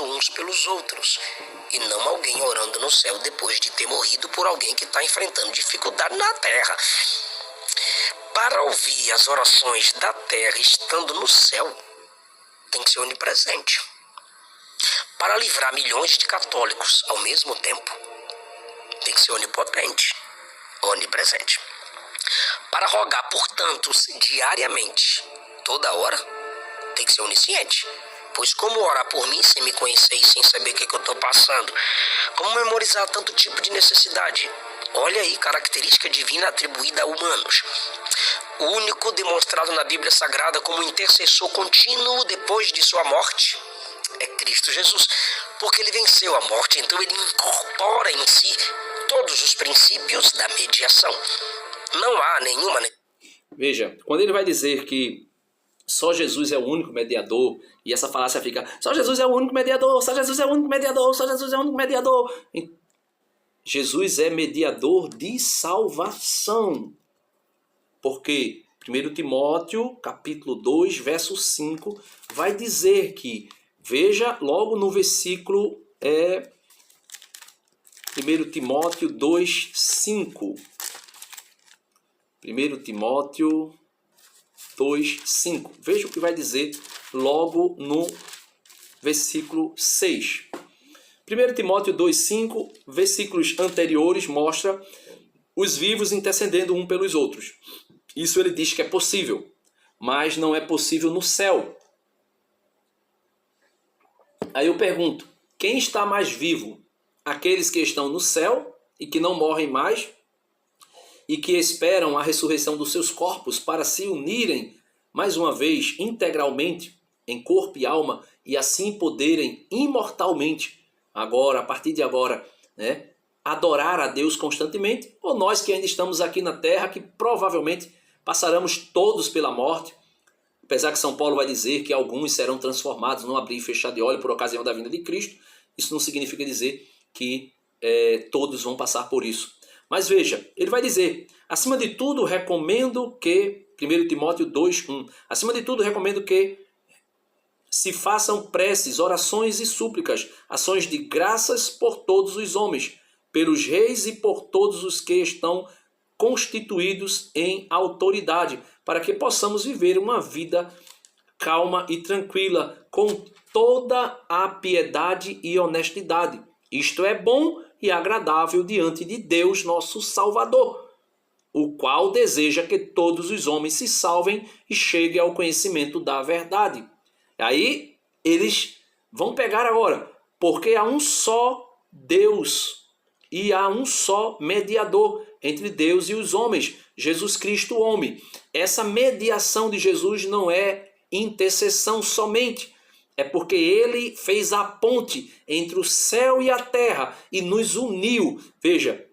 C: Uns pelos outros, e não alguém orando no céu depois de ter morrido por alguém que está enfrentando dificuldade na terra. Para ouvir as orações da terra estando no céu, tem que ser onipresente. Para livrar milhões de católicos ao mesmo tempo, tem que ser onipotente, onipresente. Para rogar por tantos diariamente, toda hora, tem que ser onisciente. Pois como orar por mim sem me conhecer e sem saber o que eu estou passando? Como memorizar tanto tipo de necessidade? Olha aí, característica divina atribuída a humanos. O único demonstrado na Bíblia Sagrada como intercessor contínuo depois de sua morte é Cristo Jesus. Porque ele venceu a morte, então ele incorpora em si todos os princípios da mediação. Não há nenhuma...
B: Veja, quando ele vai dizer que só Jesus é o único mediador, e essa falácia fica, só Jesus é o único mediador, só Jesus é o único mediador, só Jesus é o único mediador. Jesus é mediador de salvação. Porque 1 Timóteo, capítulo 2, verso 5, vai dizer que, veja logo no versículo 1 Timóteo 2, 5. 1 Timóteo 2, 5. Veja o que vai dizer logo no versículo 6. 1 Timóteo 2, 5, versículos anteriores mostra os vivos intercedendo um pelos outros. Isso ele diz que é possível, mas não é possível no céu. Aí eu pergunto, quem está mais vivo? Aqueles que estão no céu e que não morrem mais e que esperam a ressurreição dos seus corpos para se unirem mais uma vez integralmente em corpo e alma e assim poderem imortalmente agora, a partir de agora, né, adorar a Deus constantemente, ou nós que ainda estamos aqui na terra, que provavelmente passaremos todos pela morte, apesar que São Paulo vai dizer que alguns serão transformados num abrir e fechar de olho por ocasião da vinda de Cristo. Isso não significa dizer que todos vão passar por isso. Mas veja, ele vai dizer, acima de tudo recomendo que, 1 Timóteo 2, 1, acima de tudo recomendo que se façam preces, orações e súplicas, ações de graças por todos os homens, pelos reis e por todos os que estão constituídos em autoridade, para que possamos viver uma vida calma e tranquila, com toda a piedade e honestidade. Isto é bom e agradável diante de Deus, nosso Salvador, o qual deseja que todos os homens se salvem e cheguem ao conhecimento da verdade. Aí eles vão pegar agora, porque há um só Deus e há um só mediador entre Deus e os homens, Jesus Cristo, homem. Essa mediação de Jesus não é intercessão somente, é porque ele fez a ponte entre o céu e a terra e nos uniu. Veja,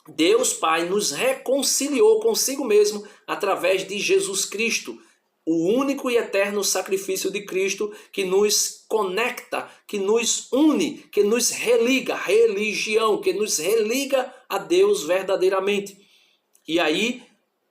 B: Deus Pai nos reconciliou consigo mesmo através de Jesus Cristo, o único e eterno sacrifício de Cristo que nos conecta, que nos une, que nos religa, religião, que nos religa a Deus verdadeiramente. E aí,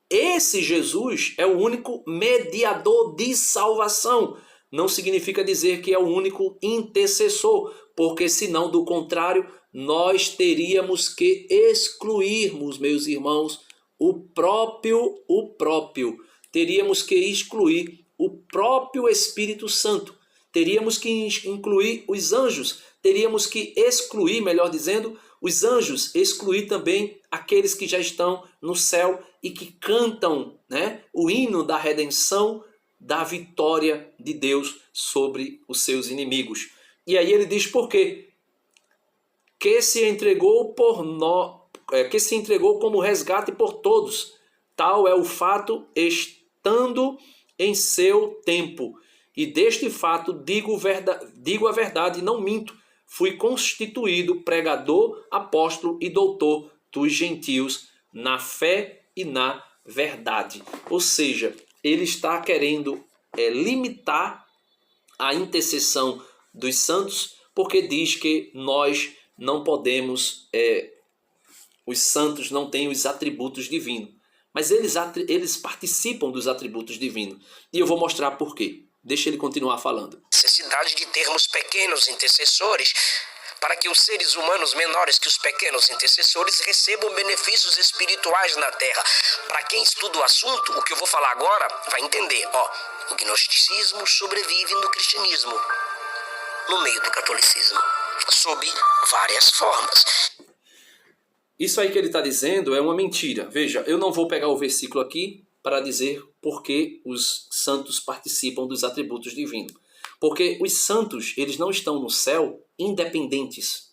B: esse Jesus é o único mediador de salvação. Não significa dizer que é o único intercessor, porque senão, do contrário, nós teríamos que excluirmos, meus irmãos, o próprio. Teríamos que excluir o próprio Espírito Santo. Teríamos que incluir os anjos, teríamos que excluir, melhor dizendo, os anjos, excluir também aqueles que já estão no céu e que cantam, né, o hino da redenção, da vitória de Deus sobre os seus inimigos. E aí ele diz por quê? Que se entregou que se entregou como resgate por todos. Tal é o fato, estando em seu tempo. E deste fato digo a verdade, não minto. Fui constituído pregador, apóstolo e doutor dos gentios na fé e na verdade. Ou seja, ele está querendo limitar a intercessão dos santos, porque diz que nós não podemos, os santos não têm os atributos divinos, mas eles participam dos atributos divinos. E eu vou mostrar por quê. Deixa ele continuar falando.
C: Necessidade de termos pequenos intercessores para que os seres humanos menores que os pequenos intercessores recebam benefícios espirituais na terra. Para quem estuda o assunto, o que eu vou falar agora vai entender. O gnosticismo sobrevive no cristianismo, no meio do catolicismo, sob várias formas.
B: Isso aí que ele está dizendo é uma mentira. Veja, eu não vou pegar o versículo aqui para dizer por que os santos participam dos atributos divinos. Porque os santos, eles não estão no céu independentes.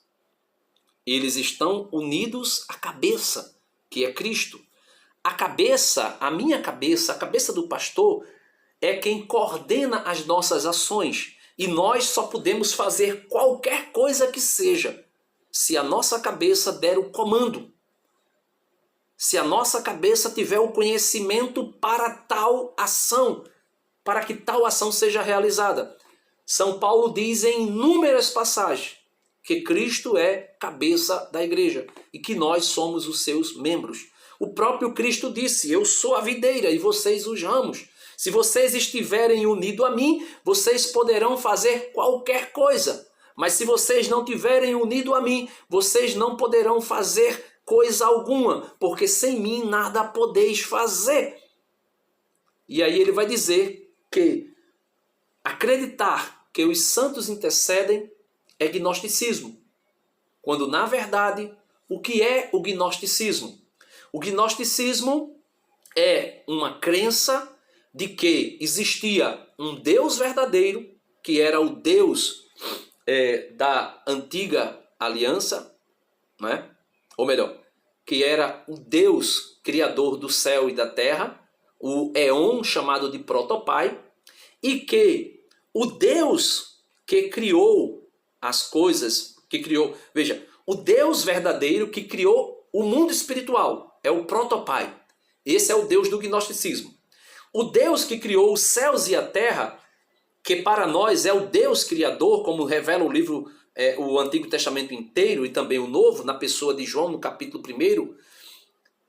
B: Eles estão unidos à cabeça, que é Cristo. A cabeça, a minha cabeça, a cabeça do pastor, é quem coordena as nossas ações. E nós só podemos fazer qualquer coisa que seja, se a nossa cabeça der o comando. Se a nossa cabeça tiver o conhecimento para tal ação, para que tal ação seja realizada. São Paulo diz em inúmeras passagens que Cristo é cabeça da igreja e que nós somos os seus membros. O próprio Cristo disse, eu sou a videira e vocês os ramos. Se vocês estiverem unidos a mim, vocês poderão fazer qualquer coisa. Mas se vocês não estiverem unidos a mim, vocês não poderão fazer coisa alguma, porque sem mim nada podeis fazer. E aí ele vai dizer que acreditar que os santos intercedem é gnosticismo. Quando, na verdade, o que é o gnosticismo? O gnosticismo é uma crença de que existia um Deus verdadeiro, que era o Deus da antiga aliança, né? Ou melhor, que era o Deus criador do céu e da terra, o Éon, chamado de protopai, e que o Deus que criou as coisas, veja, o Deus verdadeiro que criou o mundo espiritual é o protopai. Esse é o Deus do gnosticismo. O Deus que criou os céus e a terra, que para nós é o Deus criador, como revela o livro, o Antigo Testamento inteiro e também o Novo, na pessoa de João, no capítulo 1,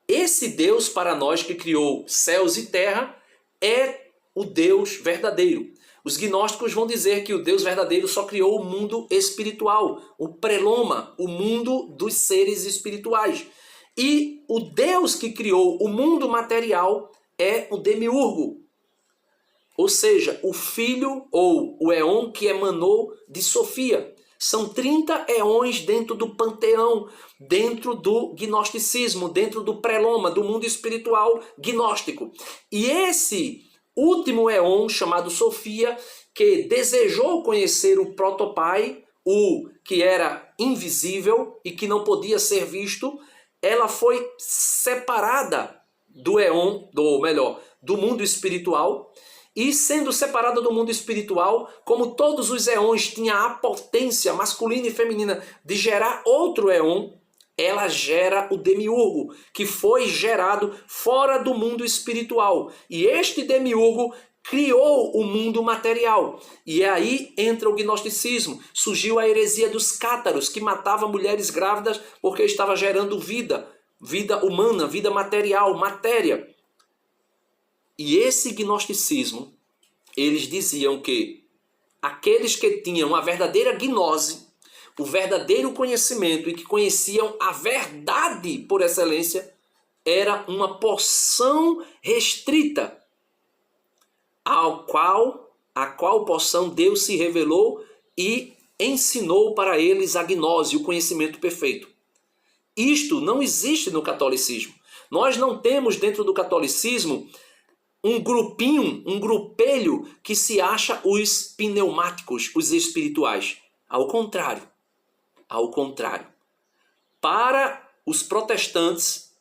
B: esse Deus para nós que criou céus e terra é o Deus verdadeiro. Os gnósticos vão dizer que o Deus verdadeiro só criou o mundo espiritual, o preloma, o mundo dos seres espirituais. E o Deus que criou o mundo material é o demiurgo, ou seja, o filho ou o éon que emanou de Sofia. São 30 éons dentro do panteão, dentro do gnosticismo, dentro do preloma, do mundo espiritual gnóstico. E esse último éon, chamado Sofia, que desejou conhecer o protopai, o que era invisível e que não podia ser visto, ela foi separada do éon, do mundo espiritual. E sendo separada do mundo espiritual, como todos os éons tinham a potência masculina e feminina de gerar outro éon, ela gera o demiurgo, que foi gerado fora do mundo espiritual. E este demiurgo criou o mundo material. E aí entra o gnosticismo. Surgiu a heresia dos cátaros, que matava mulheres grávidas porque estava gerando vida humana, vida material, matéria. E esse gnosticismo, eles diziam que aqueles que tinham a verdadeira gnose, o verdadeiro conhecimento e que conheciam a verdade por excelência, era uma porção restrita. a qual porção Deus se revelou e ensinou para eles a gnose, o conhecimento perfeito. Isto não existe no catolicismo. Nós não temos dentro do catolicismo um grupinho, um grupelho que se acha os pneumáticos, os espirituais. Ao contrário. Ao contrário. Para os protestantes,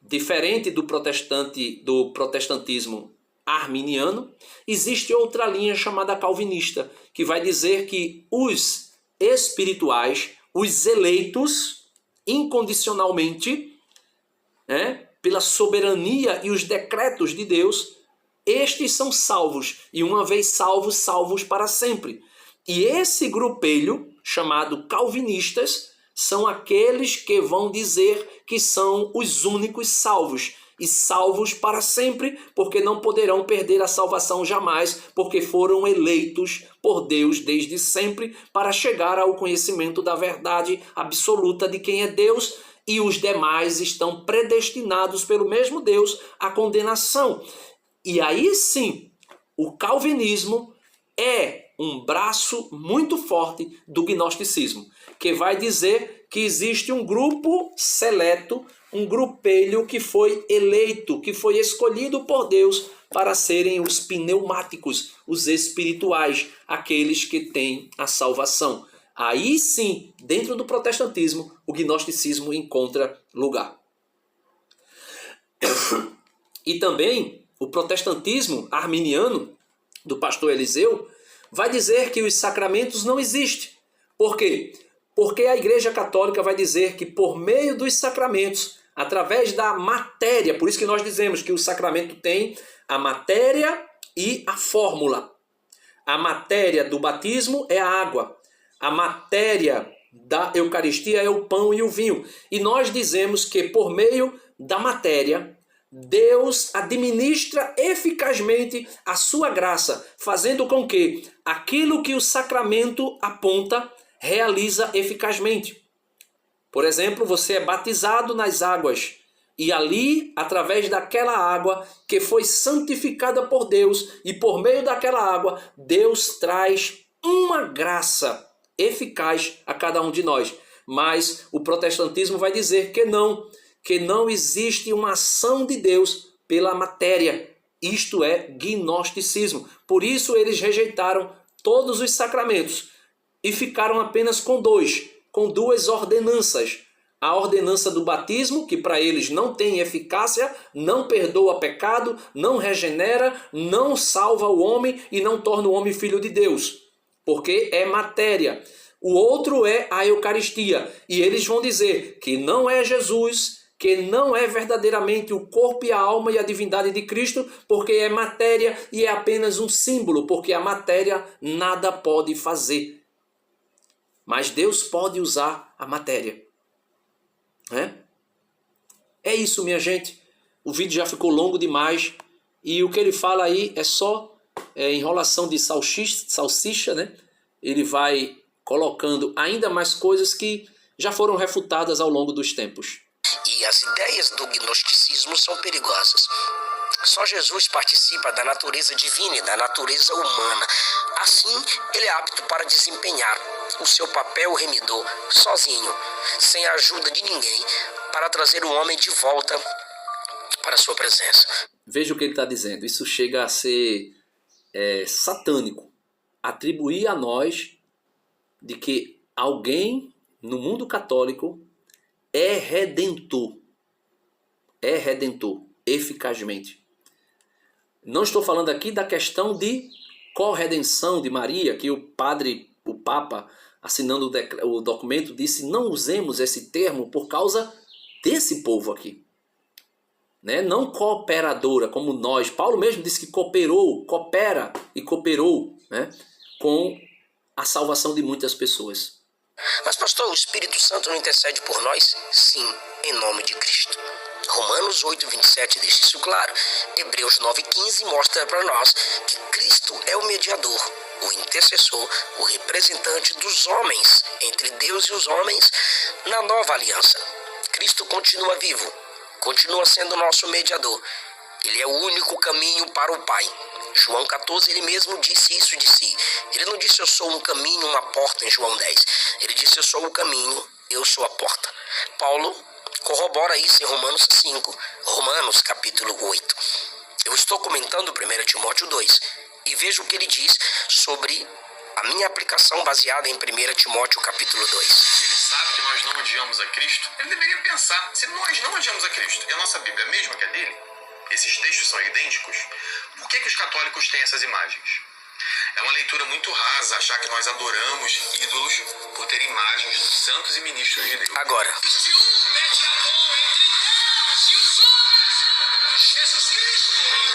B: diferente do protestantismo arminiano, existe outra linha chamada calvinista, que vai dizer que os espirituais, os eleitos, incondicionalmente, pela soberania e os decretos de Deus, estes são salvos, e uma vez salvos, salvos para sempre. E esse grupelho, chamado calvinistas, são aqueles que vão dizer que são os únicos salvos, e salvos para sempre, porque não poderão perder a salvação jamais, porque foram eleitos por Deus desde sempre para chegar ao conhecimento da verdade absoluta de quem é Deus, e os demais estão predestinados pelo mesmo Deus à condenação. E aí sim, o calvinismo é um braço muito forte do gnosticismo, que vai dizer que existe um grupo seleto, um grupelho que foi eleito, que foi escolhido por Deus para serem os pneumáticos, os espirituais, aqueles que têm a salvação. Aí sim, dentro do protestantismo, o gnosticismo encontra lugar. E também o protestantismo arminiano, do pastor Eliseu, vai dizer que os sacramentos não existem. Por quê? Porque a Igreja Católica vai dizer que por meio dos sacramentos, através da matéria, por isso que nós dizemos que o sacramento tem a matéria e a fórmula. A matéria do batismo é a água. A matéria da Eucaristia é o pão e o vinho. E nós dizemos que por meio da matéria, Deus administra eficazmente a sua graça, fazendo com que aquilo que o sacramento aponta realiza eficazmente. Por exemplo, você é batizado nas águas e ali, através daquela água que foi santificada por Deus, e por meio daquela água, Deus traz uma graça eficaz a cada um de nós. Mas o protestantismo vai dizer que não existe uma ação de Deus pela matéria. Isto é gnosticismo. Por isso eles rejeitaram todos os sacramentos e ficaram apenas com duas ordenanças. A ordenança do batismo, que para eles não tem eficácia, não perdoa pecado, não regenera, não salva o homem e não torna o homem filho de Deus, porque é matéria. O outro é a Eucaristia, e eles vão dizer que não é Jesus, que não é verdadeiramente o corpo e a alma e a divindade de Cristo, porque é matéria e é apenas um símbolo, porque a matéria nada pode fazer. Mas Deus pode usar a matéria. É isso, minha gente. O vídeo já ficou longo demais. E o que ele fala aí é só enrolação de salsicha, né? Ele vai colocando ainda mais coisas que já foram refutadas ao longo dos tempos.
C: E as ideias do gnosticismo são perigosas. Só Jesus participa da natureza divina e da natureza humana. Assim, ele é apto para desempenhar o seu papel remidor sozinho, sem a ajuda de ninguém, para trazer o homem de volta para a sua presença.
B: Veja o que ele está dizendo. Isso chega a ser satânico. Atribuir a nós de que alguém no mundo católico é redentor eficazmente. Não estou falando aqui da questão de corredenção de Maria, que o Papa, assinando o documento, disse: não usemos esse termo por causa desse povo aqui. Não cooperadora, como nós. Paulo mesmo disse que coopera e cooperou, com a salvação de muitas pessoas.
C: Mas, pastor, o Espírito Santo não intercede por nós? Sim, em nome de Cristo. Romanos 8:27 deixa isso claro. Hebreus 9:15 mostra para nós que Cristo é o mediador, o intercessor, o representante dos homens, entre Deus e os homens, na nova aliança. Cristo continua vivo, continua sendo nosso mediador. Ele é o único caminho para o Pai. João 14, ele mesmo disse isso de si. Ele não disse eu sou um caminho, uma porta em João 10. Ele disse eu sou o caminho, eu sou a porta. Paulo corrobora isso em Romanos 5, Romanos capítulo 8. Eu estou comentando 1 Timóteo 2 e veja o que ele diz sobre a minha aplicação baseada em 1 Timóteo capítulo 2.
A: Ele sabe que nós não odiamos a Cristo. Ele deveria pensar, se nós não odiamos a Cristo e a nossa Bíblia é a mesma que a dele, esses textos são idênticos, por que os católicos têm essas imagens? É uma leitura muito rasa achar que nós adoramos ídolos por ter imagens dos santos e ministros de Deus.
C: Agora,
D: Existe um mediador entre Deus e os homens, Jesus Cristo.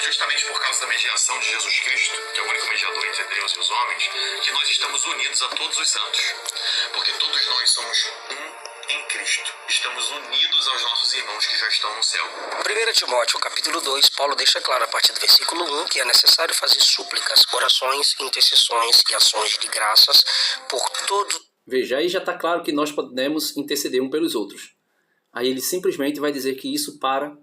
A: Justamente por causa da mediação de Jesus Cristo, que é o único mediador entre Deus e os homens, que nós estamos unidos a todos os santos. Porque todos nós somos um em Cristo. Estamos unidos aos nossos irmãos que já estão no céu.
C: 1 Timóteo capítulo 2, Paulo deixa claro a partir do versículo 1 que é necessário fazer súplicas, orações, intercessões e ações de graças por todos.
B: Veja, aí já está claro que nós podemos interceder um pelos outros. Aí ele simplesmente vai dizer que isso para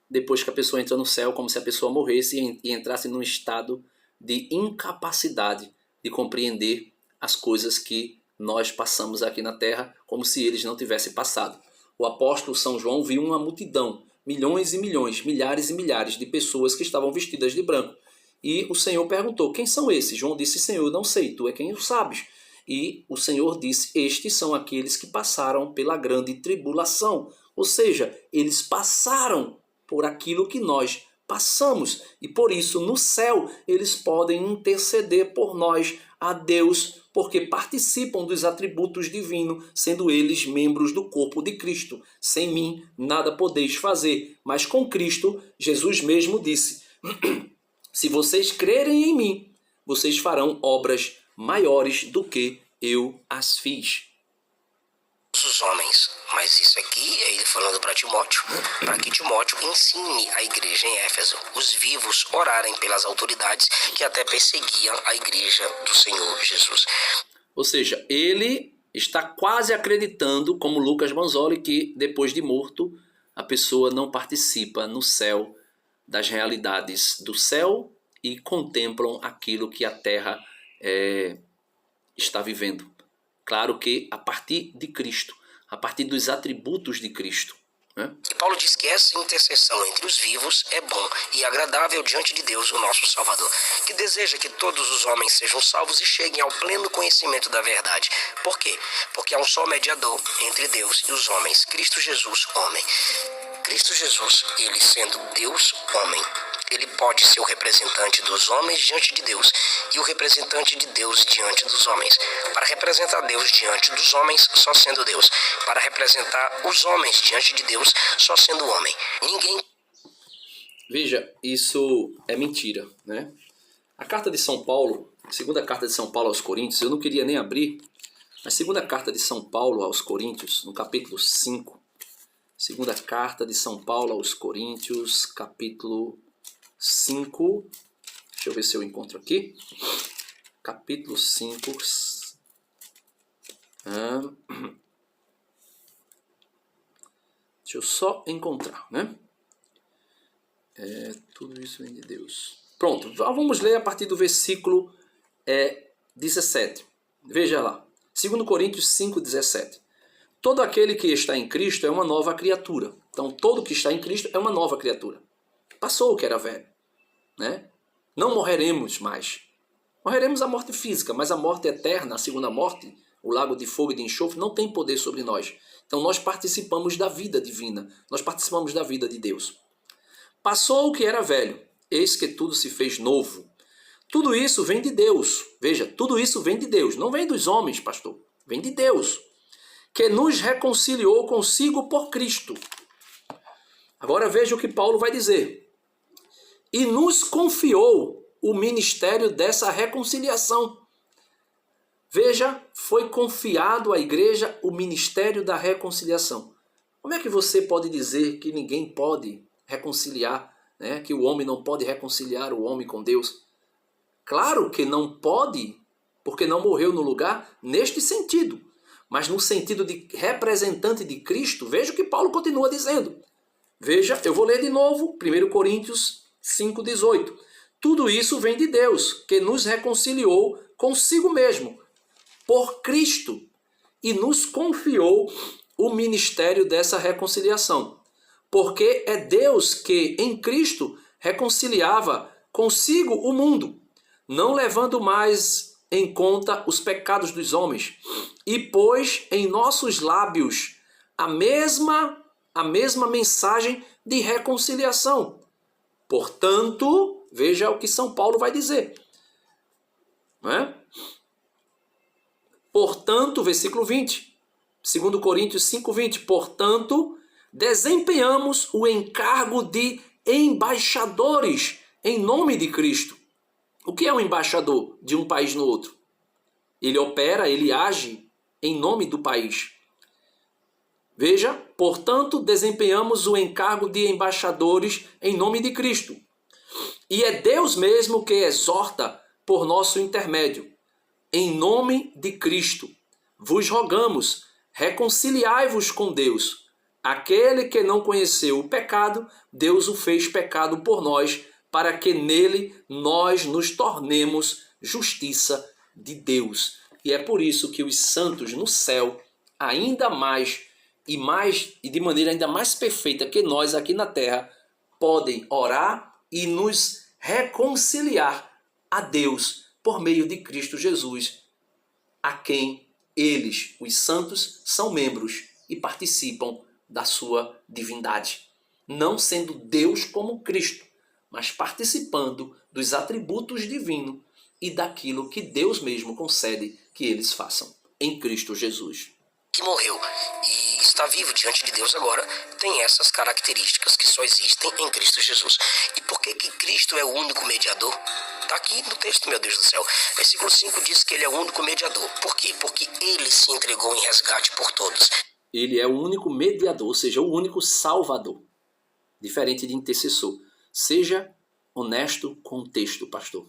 B: depois que a pessoa entra no céu, como se a pessoa morresse e entrasse num estado de incapacidade de compreender as coisas que nós passamos aqui na terra, como se eles não tivessem passado. O apóstolo São João viu uma multidão, milhões e milhões, milhares e milhares de pessoas que estavam vestidas de branco. E o Senhor perguntou, quem são esses? João disse, Senhor, não sei, tu é quem o sabes. E o Senhor disse, estes são aqueles que passaram pela grande tribulação. Ou seja, eles passaram por aquilo que nós passamos. E por isso, no céu, eles podem interceder por nós a Deus, porque participam dos atributos divinos, sendo eles membros do corpo de Cristo. Sem mim, nada podeis fazer. Mas com Cristo, Jesus mesmo disse, se vocês crerem em mim, vocês farão obras maiores do que eu as fiz.
C: Os homens, mas isso aqui é ele falando para Timóteo, para que Timóteo ensine a igreja em Éfeso, os vivos orarem pelas autoridades que até perseguiam a igreja do Senhor Jesus.
B: Ou seja, ele está quase acreditando, como Lucas Manzoli, que depois de morto, a pessoa não participa no céu das realidades do céu e contemplam aquilo que a terra está vivendo. Claro que a partir de Cristo, a partir dos atributos de Cristo. Né?
C: E Paulo diz que essa intercessão entre os vivos é bom e agradável diante de Deus, o nosso Salvador, que deseja que todos os homens sejam salvos e cheguem ao pleno conhecimento da verdade. Por quê? Porque há um só mediador entre Deus e os homens, Cristo Jesus, homem. Cristo Jesus, ele sendo Deus, homem, ele pode ser o representante dos homens diante de Deus e o representante de Deus diante dos homens. Para representar Deus diante dos homens, só sendo Deus. Para representar os homens diante de Deus, só sendo homem. Ninguém...
B: Veja, isso é mentira, né? A carta de São Paulo, a segunda carta de São Paulo aos Coríntios, eu não queria nem abrir, mas segunda carta de São Paulo aos Coríntios, no capítulo 5, segunda carta de São Paulo aos Coríntios, capítulo 5, deixa eu ver se eu encontro aqui, capítulo 5, deixa eu só encontrar, né? Tudo isso vem de Deus. Pronto, vamos ler a partir do versículo 17, veja lá, 2 Coríntios 5, 17. Todo aquele que está em Cristo é uma nova criatura. Então, todo que está em Cristo é uma nova criatura. Passou o que era velho, né? Não morreremos mais. Morreremos a morte física, mas a morte eterna, a segunda morte, o lago de fogo e de enxofre, não tem poder sobre nós. Então, nós participamos da vida divina. Nós participamos da vida de Deus. Passou o que era velho. Eis que tudo se fez novo. Tudo isso vem de Deus. Veja, tudo isso vem de Deus. Não vem dos homens, pastor. Vem de Deus, que nos reconciliou consigo por Cristo. Agora veja o que Paulo vai dizer. E nos confiou o ministério dessa reconciliação. Veja, foi confiado à igreja o ministério da reconciliação. Como é que você pode dizer que ninguém pode reconciliar, né? Que o homem não pode reconciliar o homem com Deus? Claro que não pode, porque não morreu no lugar neste sentido. Mas no sentido de representante de Cristo, veja o que Paulo continua dizendo. Veja, eu vou ler de novo, 1 Coríntios 5,18. Tudo isso vem de Deus, que nos reconciliou consigo mesmo, por Cristo, e nos confiou o ministério dessa reconciliação. Porque é Deus que, em Cristo, reconciliava consigo o mundo, não levando mais em conta os pecados dos homens, e pôs em nossos lábios a mesma mensagem de reconciliação. Portanto, veja o que São Paulo vai dizer, não é? Portanto, versículo 20, 2 Coríntios 5:20, portanto, desempenhamos o encargo de embaixadores em nome de Cristo. O que é um embaixador de um país no outro? Ele opera, ele age em nome do país. Veja, portanto, desempenhamos o encargo de embaixadores em nome de Cristo. E é Deus mesmo que exorta por nosso intermédio. Em nome de Cristo, vos rogamos, reconciliai-vos com Deus. Aquele que não conheceu o pecado, Deus o fez pecado por nós, para que nele nós nos tornemos justiça de Deus. E é por isso que os santos no céu, ainda mais e de maneira ainda mais perfeita que nós aqui na terra, podem orar e nos reconciliar a Deus por meio de Cristo Jesus, a quem eles, os santos, são membros e participam da sua divindade. Não sendo Deus como Cristo, mas participando dos atributos divinos e daquilo que Deus mesmo concede que eles façam em Cristo Jesus.
C: Que morreu e está vivo diante de Deus agora, tem essas características que só existem em Cristo Jesus. E por que Cristo é o único mediador? Está aqui no texto, meu Deus do céu. Versículo 5 diz que ele é o único mediador. Por quê? Porque ele se entregou em resgate por todos.
B: Ele é o único mediador, ou seja, o único salvador. Diferente de intercessor. Seja honesto com o texto, pastor.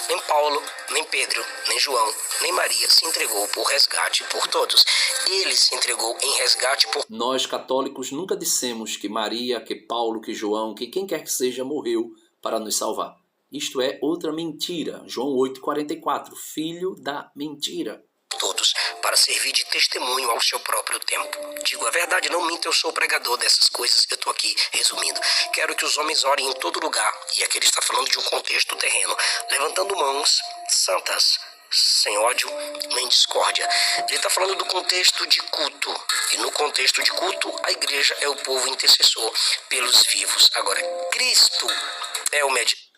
C: Nem Paulo, nem Pedro, nem João, nem Maria se entregou por resgate por todos. Ele se entregou em resgate por...
B: Nós, católicos, nunca dissemos que Maria, que Paulo, que João, que quem quer que seja morreu para nos salvar. Isto é outra mentira. João 8,44. Filho da mentira.
C: Todos, para servir de testemunho ao seu próprio tempo. Digo a verdade, não minto, eu sou pregador dessas coisas, eu estou aqui resumindo. Quero que os homens orem em todo lugar, e aqui ele está falando de um contexto terreno, levantando mãos santas, sem ódio nem discórdia. Ele está falando do contexto de culto, e no contexto de culto, a igreja é o povo intercessor pelos vivos. Agora, Cristo é o mediador.